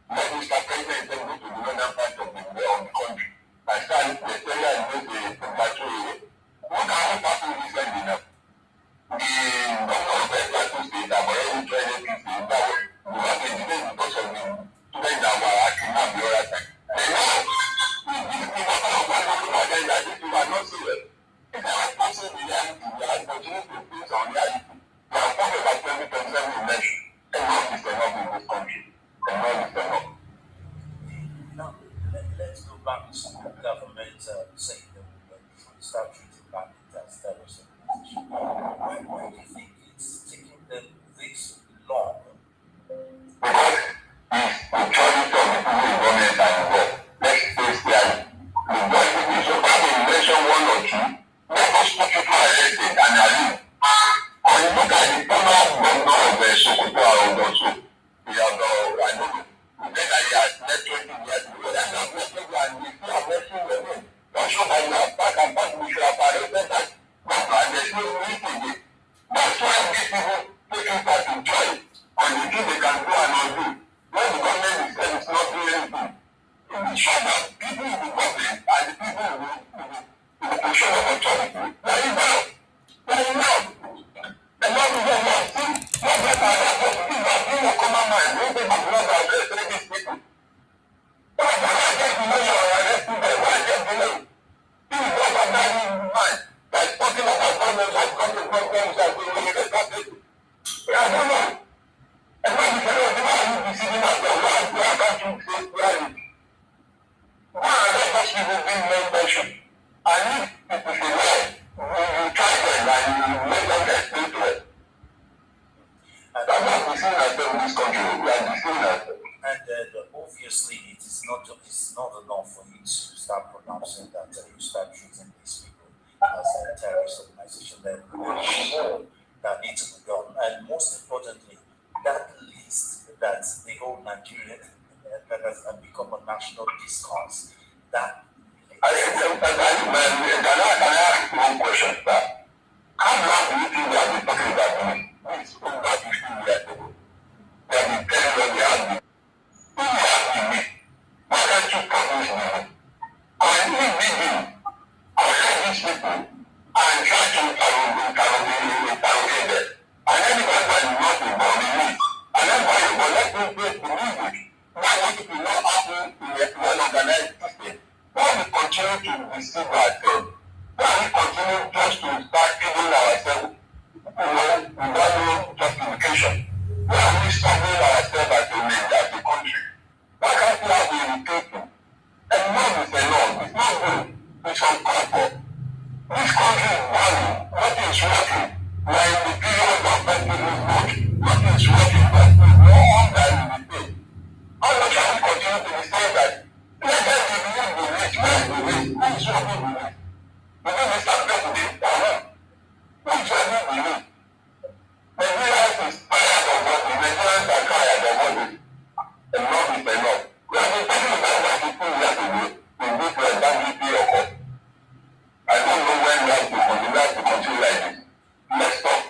Speaker 9: Let Mr. President go to the northern part of the country and start the area and make the plateau area. Now, let's go back to government saying that we should start treating bandits as terrorist organization. Why do you think it's taking them this long? Obviously, it's not enough for you to start pronouncing that you start treating these people as a terrorist organization. There is more that needs to be done, and most importantly, that list that the whole Nigerian that has become a national discourse. That
Speaker 10: can I ask one question, sir? How long do you think we have been talking about this? This is over 15 years ago. We have been telling what we have been. Who we have to meet? Why can't you promise me? And we begin outside these people and try to interrogate them. And anybody that is not involved in it, and everybody will let me believe it. Why would it not happen in a well-organized system? Why we continue to deceive ourselves? Why we continue just to start killing ourselves without no justification? Why are we suffering ourselves as a country? Why can't we have a replacement? Enough is enough. It's not good. It's uncomfortable. This country is value. Nothing is working. We are in the period of festive mode. Nothing is working. But we know all that in the state. How much have we continued to be saying that? Let us believe the rich. Where is the rich? Who is working the rich? You think Mr. President? Who is working the rich? Nigerians is tired of what the Nigerians are tired of what is enough is enough. We have been talking about what 15 years ago in this banditry occurred. I don't know when we have to continue like this. Let's stop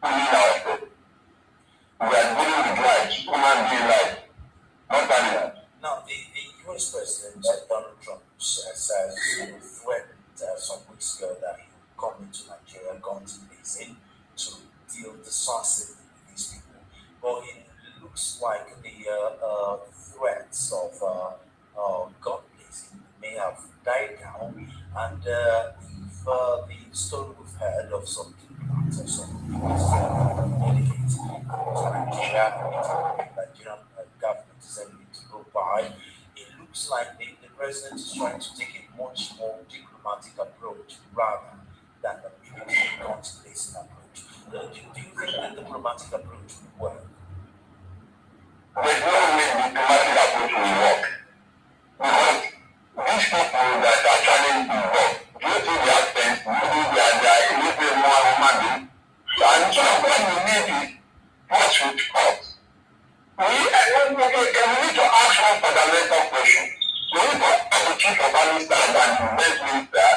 Speaker 10: fooling ourselves. We are dealing with lives, human being lives, not animals.
Speaker 9: now the US President Donald Trump says threatened some weeks ago that he would come into Nigeria, guns blazing, to deal decisively with these people. But it looks like the threats of gun blazing may have died down, and if the story we've heard of some diplomats or some delegates to Nigeria, the Nigerian government is able to go by, it looks like the president is trying to take a much more diplomatic approach rather than the military guns blazing approach. Do you think the diplomatic approach will work?
Speaker 10: There's no way diplomatic approach will work. Because these people that are actually involved, do you think they are sense? Maybe they are a little bit more human being. And so what we need is force with force. We need to ask one fundamental question. We need to ask the chief of army staff and the best minister,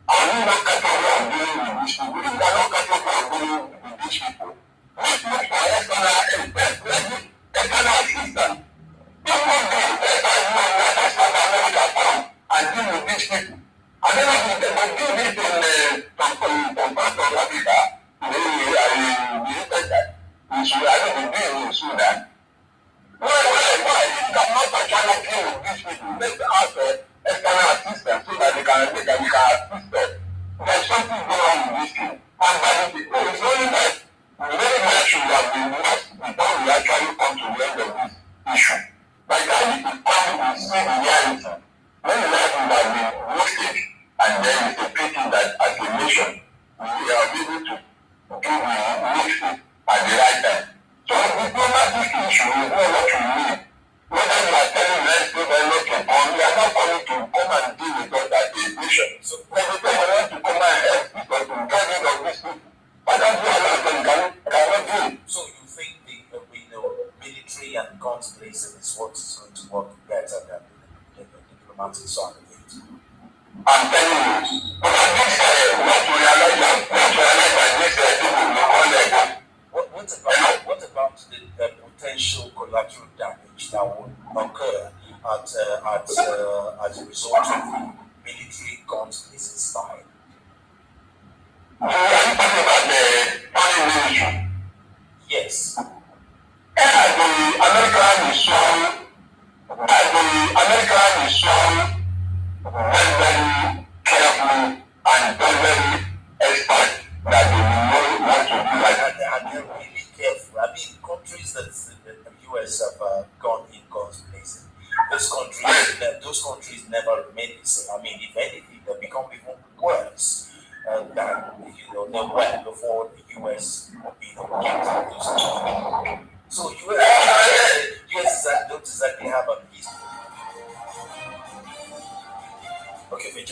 Speaker 10: are we not capable of dealing with these people? If we are not capable of dealing with these people, let's look for external assistance. People do and deal with these people. And then they do this in some parts of Africa,
Speaker 9: guns blazing is what is going to work better than the diplomatic side of it.
Speaker 10: I'm telling you, but at this what you realize that this people will
Speaker 9: What about the potential collateral damage that would occur as a result of the military guns blazing style?
Speaker 10: are you talking about the foreign ministry?
Speaker 9: Yes.
Speaker 10: As the American is so very, very careful and very, very expert that they know what to do.
Speaker 9: And they're really careful. I mean, countries that the US have gone in guns blazing, those countries never remain the same. I mean, if anything, they become even worse than they were before the US came to those countries. So US don't exactly have a history. Okay, we're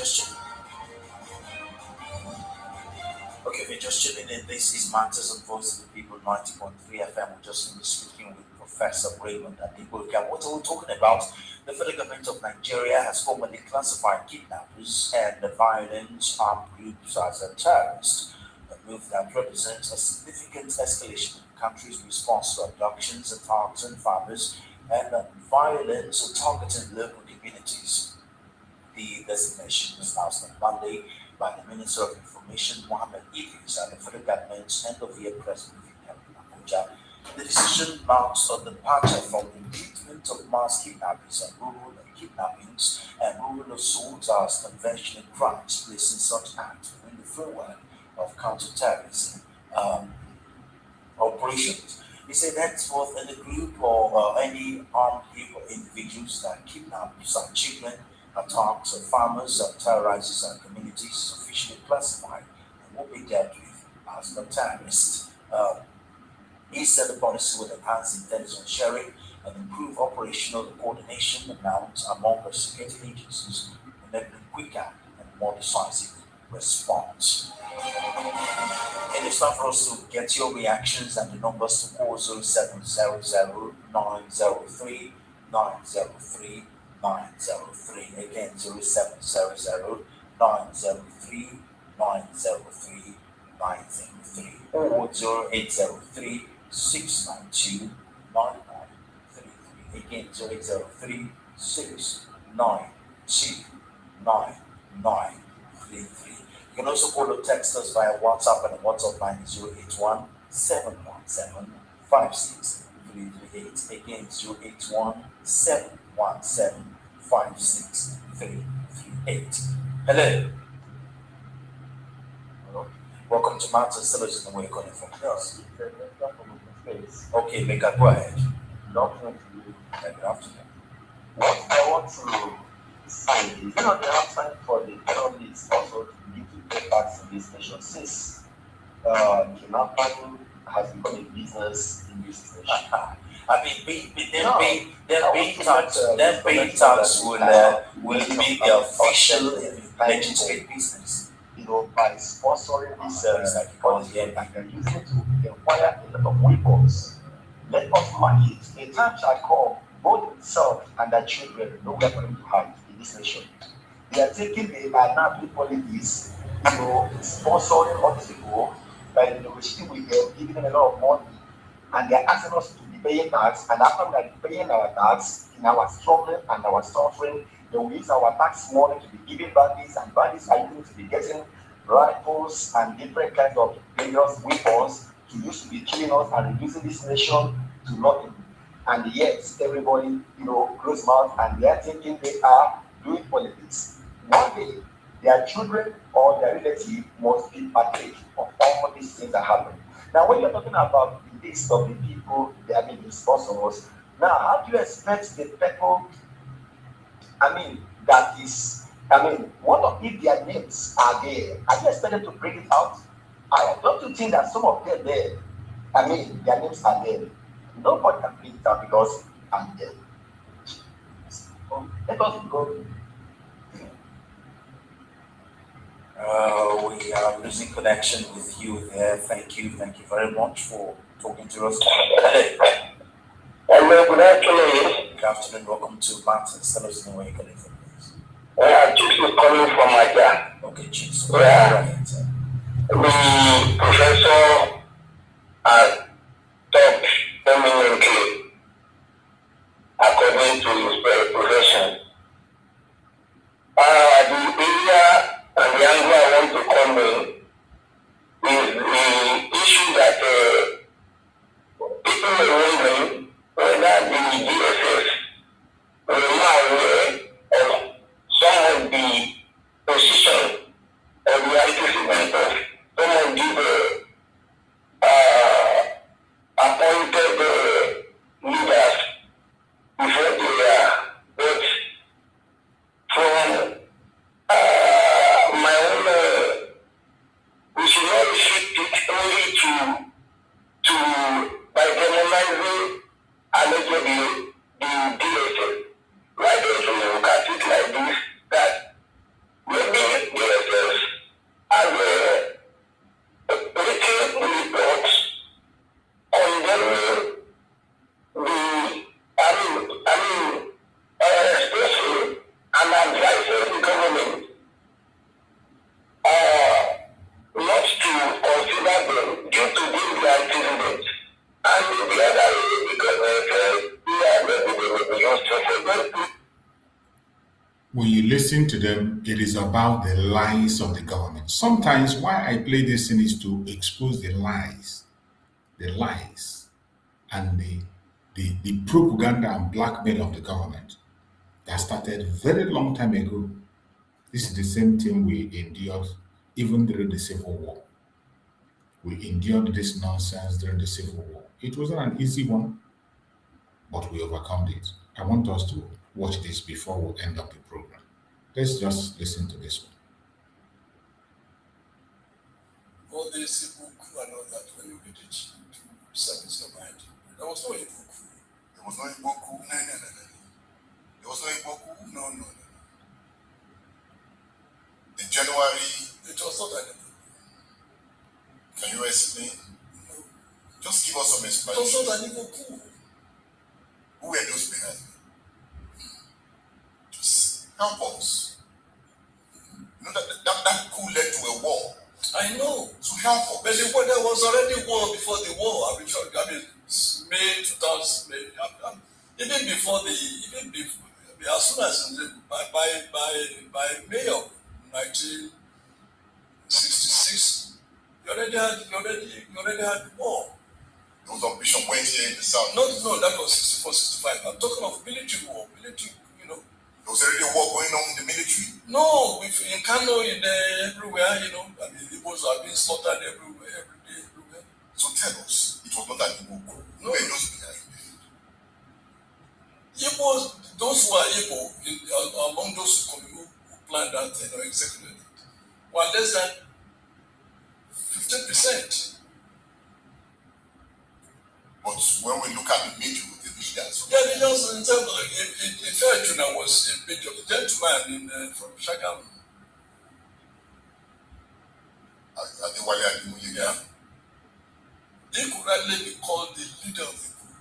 Speaker 9: just chipping in. This is Matters and Voice of the People, 90.3 FM. We're just going to be speaking with Professor Raymond Adiboka. What are we talking about? The federal government of Nigeria has formally classified kidnappers and the violent armed groups as a terrorist, a move that represents a significant escalation in the country's response to abductions, attacks on farmers, and violence targeting local communities. The designation was announced on Monday by the Minister of Information, Mohammed Idris, and the federal government's end-of-year press briefing held in Abuja. The decision marks a departure from the treatment of mass kidnappings and rural kidnappings and rural assaults as conventional crimes, placing such acts within the framework of counter-terrorism operations. He said henceforth any group or any armed group or individuals that kidnap some children, attacks on farmers, and terrorizes our communities is officially classified and will be dealt with as the terrorist. He said the policy will enhance intelligence sharing and improve operational coordination among the security agencies, enabling quicker and more decisive response. And it's time for us to get your reactions and the numbers to call 0700 903 903 903. Again, 0700 903 903 903 or 0803 692 9933. Again, 0803 692 9933. You can also call or text us via WhatsApp, and the WhatsApp line is 081 717 56338. Again, 081 717 56338. Hello. Welcome to Mountain Solutions, and where you're calling from. Yes. Okay, Mega, go ahead.
Speaker 11: Good afternoon to you.
Speaker 9: Good afternoon.
Speaker 11: What I want to say is, there are time for the terrorists also to begin to take part in this nation since kidnapping has become a business in this nation.
Speaker 9: I mean, paying tax will be the official legitimate business.
Speaker 11: You know, by sponsoring this policy, and they're using it to acquire a lot of weapons. Let us mark it. A time shall come, both themselves and their children no weapon to hide in this nation. They are taking the minority politics, you know, sponsoring all these people by negotiating with them, giving them a lot of money, and they're asking us to be paying tax, and after we are paying our tax in our struggling and our suffering, they will use our tax money to be giving bandits, and bandits are using to be getting rifles and different kinds of dangerous weapons to use to be killing us and reducing this nation to nothing. And yet, everybody, you know, close mouth, and they are thinking they are doing politics. One day, their children or their relative must be partake of all these things that happen. Now, when you're talking about the list of the people they are being responsible, now, how do you expect the people, what of if their names are there? Are you expected to bring it out? I don't you think that some of them there, their names are there. Nobody can bring it out because I'm there. So let us go.
Speaker 9: We are losing connection with you there. Thank you very much for talking to us.
Speaker 10: Hello, good afternoon.
Speaker 11: Good afternoon. Welcome to Martins. Tell us where you're calling from, please.
Speaker 10: Chief is calling from Aja.
Speaker 11: Okay, Chief.
Speaker 10: Where the professor has talked eminently according to his profession. The area and the angle I want to come in is the issue that people are wondering whether the DSS were not aware of some of the position or the antecedent of some of these appointed leaders before they were. But from my own, we should not restrict it only to by demonizing allegedly the DSS. Why don't you look at it like this? That maybe DSS has written reports condemning expressing and advising the government not to consider them due to these antecedents. And the other is because we are the justice.
Speaker 4: When you listen to them, it is about the lies of the government. Sometimes why I play this thing is to expose the lies, and the propaganda and blackmail of the government that started very long time ago. This is the same thing we endured even during the Civil War. We endured this nonsense during the Civil War. It wasn't an easy one, but we overcome it. I want us to watch this before we end up the program. Let's just listen to this one.
Speaker 12: All this book and all that, when you read it, to service your mind. There was no book. There was no book. No. There was no book. No. In January, it was not an book. Can you explain? No. Just give us some explanation. It was not an book. Who were those behind? Just help us. You know that coup led to a war. I know. So help us. But there was already war before the war. May 2000. Even before as soon as by May of 1966, you already had war. Those ambition went here in the south. No, that was 64, 65. I'm talking of military war. There was already a war going on in the military. No, in Kano, everywhere, the Igbos are being slaughtered everywhere, every day, everywhere. So tell us, it was not an Igbo coup. No, it was behind. Igbos, those who are Igbo, among those who planned that thing or executed it, were less than 15%. But when we look at the major, the leaders. Yeah, the leaders in terms of Ifeanyi was a major gentleman from Shagamu. Yeah. He could hardly be called the leader of the group,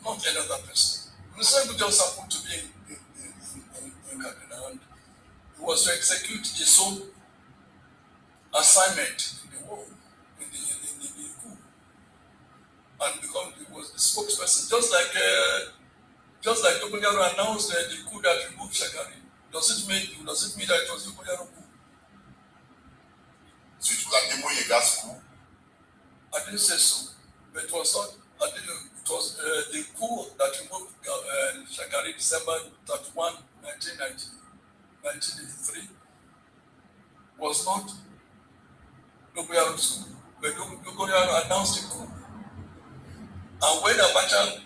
Speaker 12: not another person. Musebu just happened to be in Kaduna, and he was to execute his own assignment in the war, in the coup. And because he was the spokesperson, just like Dogoyaro announced the coup that removed Shagari. Does it mean that it was Dogoyaro coup? So it was Ademoyega's coup? I didn't say so, but it was not. It was the coup that removed Shagari December 31, 1983 was not Dogoyaro's coup, but Dogoyaro announced the coup. And when Babangida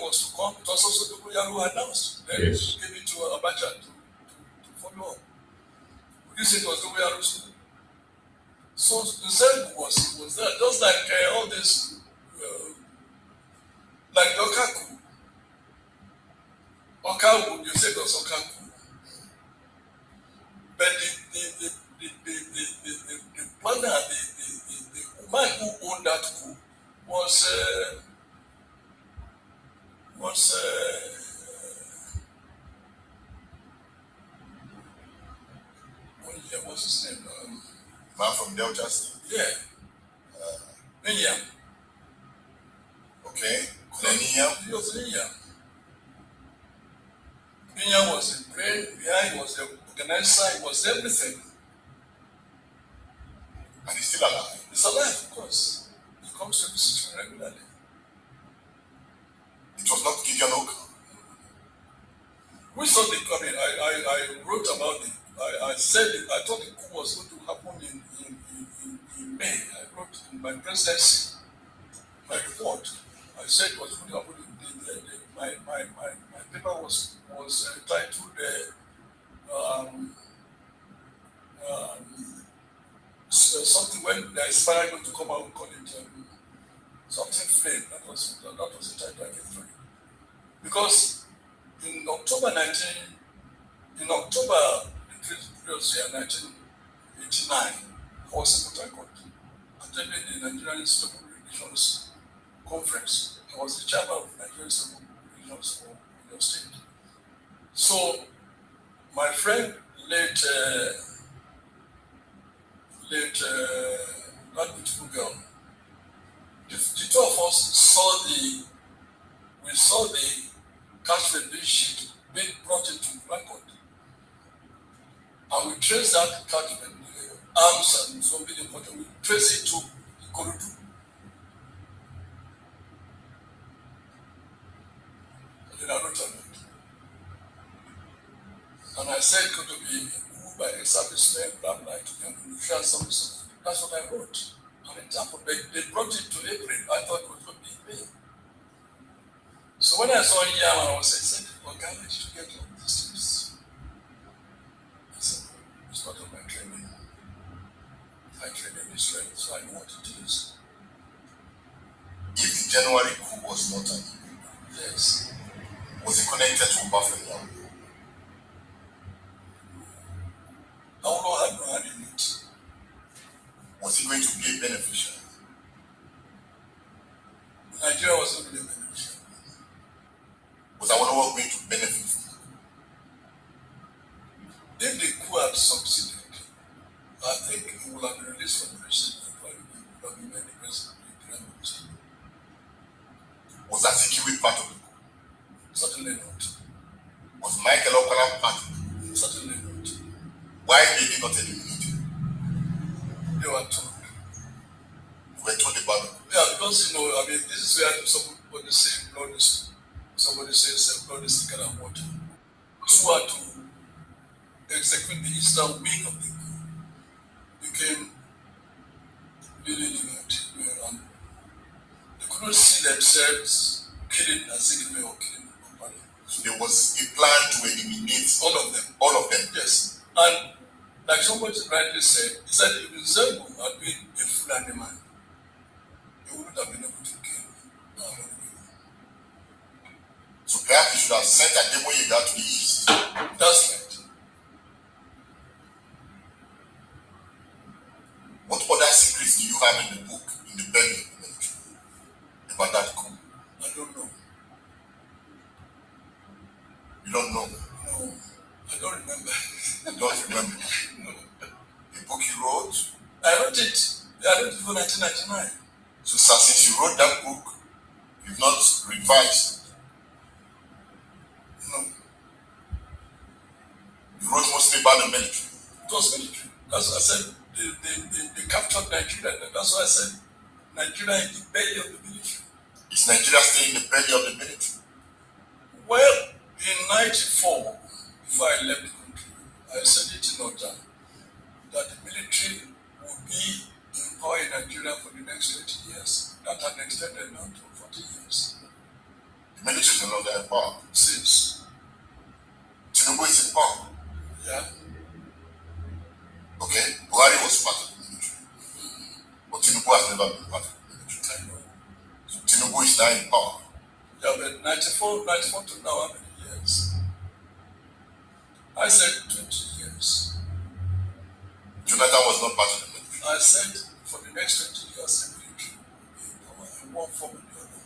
Speaker 12: was to come, it was also Dogoyaro who announced. Then yes. Gave it to Abacha to follow up. You say it was Dogoyaro's coup. So the Zen was there, just like all this, like the Okaku. Okaku, you say it was Okaku. But the planner, the man who owned that coup was was what's his name?
Speaker 10: Man from Delta State.
Speaker 12: Yeah. Ninya.
Speaker 10: Okay. Ninya.
Speaker 12: He was Ninya. Ninya was the brain behind, he was the organizer, he was everything.
Speaker 10: And he's still alive.
Speaker 12: He's alive, of course. He comes to visit regularly.
Speaker 10: It was not Gideon Oka.
Speaker 12: We saw the, I wrote about it. I said it, I thought the coup was going to happen in May. I wrote in my presidency, my report. I said it was going to happen my paper was titled something when the Aspire going to come out and call it something flame. That was the title I gave to it. Because in October the previous year, 1989, I was in Port Harcourt, attending the Nigerian Institute of Relations conference. I was the chairman of Nigerian Institute of Relations for your state. So, my friend, late that beautiful girl, the two of us saw the catchment being sheet being brought into Blackwood. And we traced that catchment, the arms and so being important, we traced it to Ikorodu. And then I wrote on it. And I said it could be moved by a serviceman, blah blah, to share some. That's what I wrote. And it happened. They brought it to April. I thought it was going to be May. So when I saw him, I said, well, God, did you get all these things? I said, it's part of my training. I trained in Israel, so I know what it is.
Speaker 10: If the January coup was not an event,
Speaker 12: Yes.
Speaker 10: was it connected to Buffalo?
Speaker 12: I will not have no hand in it.
Speaker 10: Was it going to be beneficial?
Speaker 12: Nigeria was not really beneficial.
Speaker 10: Was our work going to benefit from it?
Speaker 12: If the coup had succeeded, I think he would have been released from prison and probably would have been made the president of the United States.
Speaker 10: Was that security part of the coup?
Speaker 12: Certainly not.
Speaker 10: Was Michael Okala part of the coup?
Speaker 12: Certainly not.
Speaker 10: Why did they not eliminate him?
Speaker 12: They were told.
Speaker 10: We were told about it.
Speaker 12: Yeah, because this is where somebody says blood is. Somebody says blood is thicker than water. Those who are to execute the eastern wing of the coup became really ignorant. And they couldn't see themselves killing Azikwe or killing Opale.
Speaker 10: So there was a plan to eliminate
Speaker 12: All of them.
Speaker 10: All of them.
Speaker 12: Yes. And like somebody rightly said, he said if Zengo had been a Fulani man, he wouldn't have been able to kill Ahmed.
Speaker 10: So perhaps you should have sent Adeboyega to the east.
Speaker 12: That's right.
Speaker 10: What other secrets do you have in the book, in the belly of the military, about that coup?
Speaker 12: I don't know.
Speaker 10: You don't know.
Speaker 12: No, I don't remember.
Speaker 10: You don't remember.
Speaker 12: No.
Speaker 10: The book you wrote.
Speaker 12: I wrote it for 1999.
Speaker 10: So since you wrote that book, you've not revised.
Speaker 12: No.
Speaker 10: You wrote mostly about the military.
Speaker 12: It was military. That's what I said. They captured Nigeria. That's why I said Nigeria in the belly of the military.
Speaker 10: Is Nigeria still in the belly of the military?
Speaker 12: Well, in 94, before I left the country, I said it in order that the military would be in power in Nigeria for the next 20 years. That had extended now to 40 years.
Speaker 10: The military is no longer in power.
Speaker 12: Since.
Speaker 10: Tinubu is in power.
Speaker 12: Yeah.
Speaker 10: Okay, Buhari was part of the military. But Tinubu has never been part of the military.
Speaker 12: I know.
Speaker 10: So Tinubu is now in power.
Speaker 12: Yeah, but 94 to now, how many years? I said 20 years.
Speaker 10: Jonathan was not part of the military.
Speaker 12: I said for the next 20 years, the military will be in power in one form or the other.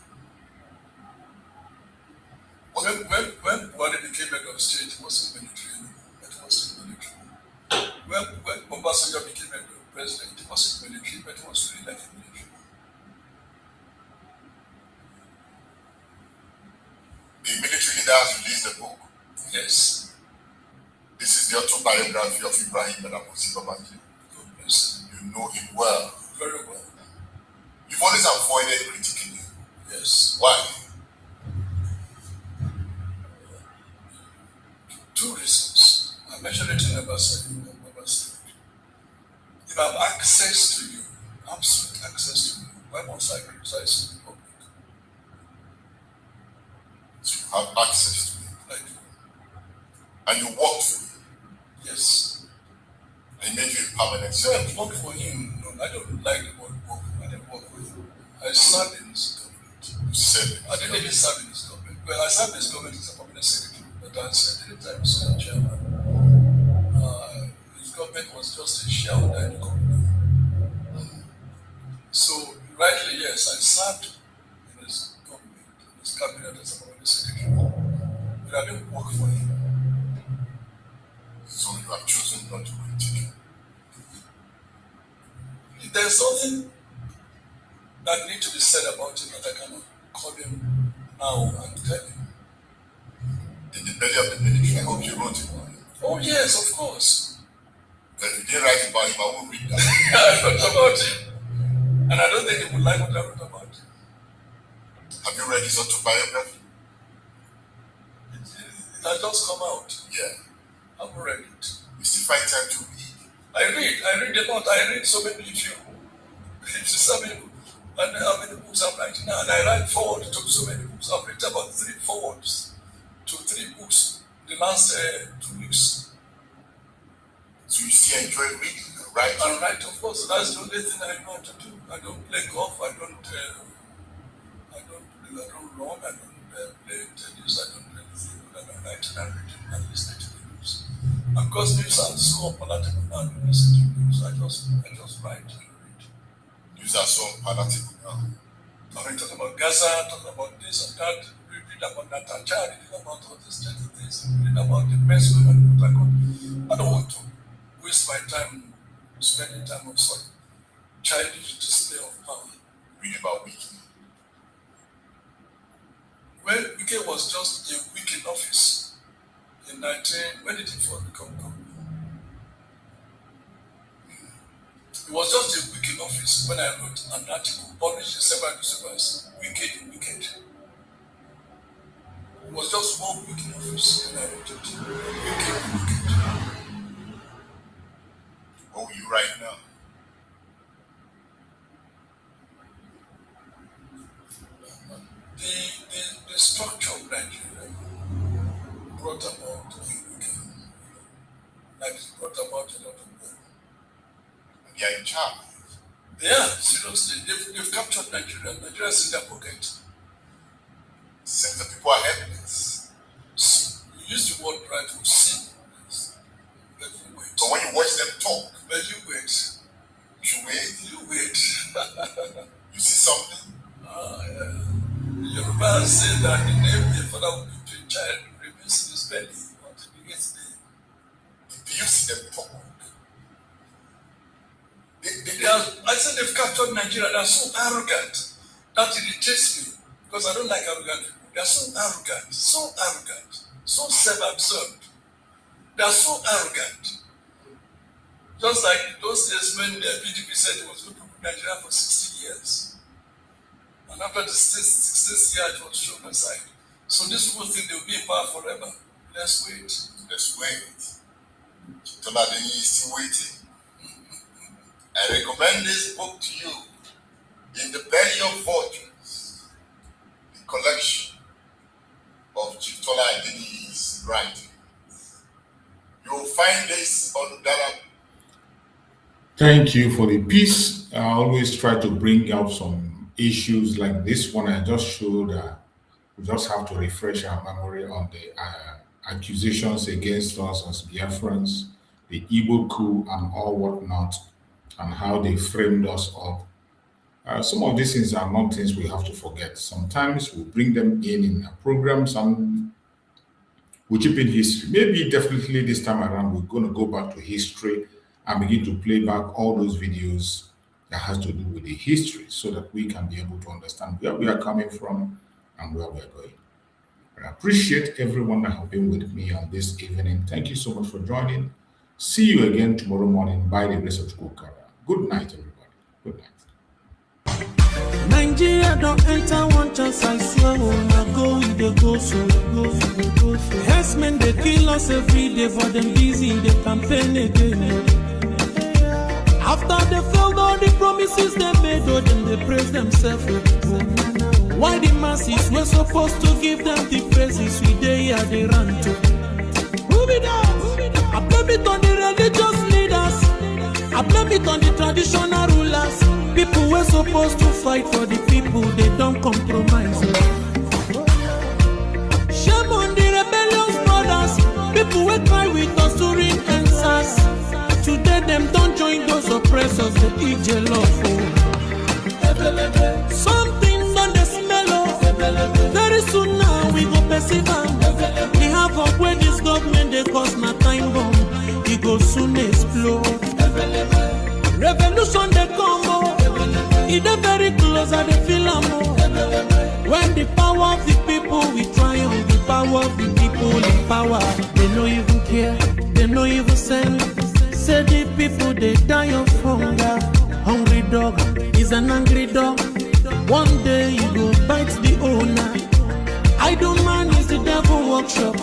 Speaker 12: When Buhari became head of state, it wasn't military anymore. It wasn't military. When Obasanjo became head of president, it wasn't military, but it was really like a military. The military leaders released a book. Yes. This is the autobiography of Ibrahim Badamasi Babangida. God bless him. You know him well. Very well. You've always avoided critiquing him. Yes. Why? Two reasons. I mentioned it in Ambassador. If I have access to you, absolute access to you, why must I criticize you in public? So you have access to me. I do. And you work for me. Yes. I made you a permanent secretary. I work for him. No, I don't like the word work. I didn't work for him. I served in his government. You served. I didn't even serve in his government. Well, I served in his government as a permanent secretary. But I said at the time, Mr. Chairman, his government was just a shareholder in the company. So, rightly, yes, I served in his government, in his cabinet as a permanent secretary. But I didn't work for him. So you have chosen not to critique him. If there's something that needs to be said about him that I cannot call him now and tell him. In the belly of the military, I hope you wrote it about him. Oh yes, of course. But if you didn't write about him, I won't read that. I wrote about him. And I don't think he would like what I wrote about him. Have you read his autobiography? It has just come out. Yeah. I've read it. You still find time to read? I read a lot. I read so many few. And how many books I'm writing now? And I write forward to so many books. I've written about 3 forwards to 3 books the last 2 weeks. So you still enjoy reading, right? I write, of course. That's the only thing I know how to do. I don't play golf. I don't run. I don't play tennis. I don't do anything. I don't write and reading and listening to the news. And because news are so palatable now, you listen to news. I just write and read. News are so palatable now. I talk about Gaza, talk about this and that. We read about Natasha, read about all these things, read about the best women in I don't want to waste my time spending time on some childish display of power. Read about Wiki. Well, Wiki was just a week in office in 19. When did he first become governor? It was just a week in office when I wrote an article published in several newspapers, Wicked. It was just 1 week in office when I wrote it. Wicked. What will you write now? The structure of Nigeria brought about a weekend. That brought about a lot of work. They are in charge. Yeah, seriously. They've captured Nigeria. Nigeria is in their pocket. Since the people are helpless. You use the word right to see. But you wait. So when you watch them talk, but you wait. You wait. You see something? Yeah. Yoruba say that the name the father will be to a child remains in his belly until he gets there. Do you see them talk? I said they've captured Nigeria. They're so arrogant. That irritates me because I don't like arrogant people. They're so arrogant, so self-absorbed. They're so arrogant. Just like those days when the PDP said it was going to rule Nigeria for 60 years. And after the 60th year, it was shown aside. So these people think they'll be in power forever. Let's wait. Toladini is still waiting. I recommend this book to you, In the Belly of Fortunes, the collection of Chief Toladini's writings. You will find this on Dara.
Speaker 4: Thank you for the piece. I always try to bring up some issues like this one. I just showed we just have to refresh our memory on the accusations against us as Biafrans, the Igbo coup and all whatnot, and how they framed us up. Some of these things are not things we have to forget. Sometimes we bring them in our programs and we chip in history. Maybe definitely this time around we're going to go back to history and begin to play back all those videos that has to do with the history so that we can be able to understand where we are coming from and where we are going. I appreciate everyone that have been with me on this evening. Thank you so much for joining. See you again tomorrow morning by the grace of God. Good night, everybody. Good night.
Speaker 1: Nigeria don't enter one chance, I swear. Now go with the go so. Yes, men, they kill us every day, for them busy, they campaign again. After they failed all the promises they made, oh, then they praise themselves. Why the masses were supposed to give them the praises we they are they run to? Move it down. I blame it on the religious leaders. I blame it on the traditional rulers. People were supposed to fight for the people, they don't compromise. Shame on the rebellious brothers. People will cry with us during answers. Today them don't join those oppressors, they eat your love. Something done the smell of. Very soon now we go perceive. We have up where this government they cause my time bomb. It go soon explode. Revolution they come. It is very close and they feel when the power of the people we triumph, the power of the people in power. They no even care, they no even send. Say the people they die of hunger. Hungry dog is an angry dog. One day you go bite the owner. Idle man is the devil workshop.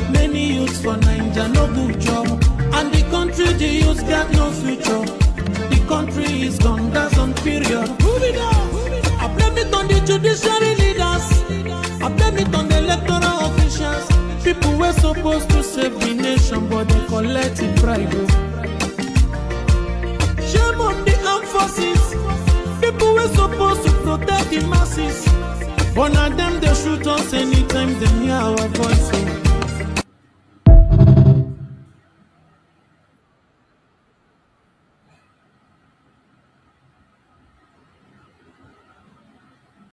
Speaker 1: Many youths for Nigeria no good job. And the country the youths got no future. The country is gone, that's on period. Move it on. I blame it on the judiciary leaders. I blame it on the electoral officials. People were supposed to save the nation, but they collect it bribe. Shame on the armed forces. People were supposed to protect the masses. One of them they shoot us anytime they hear our voice.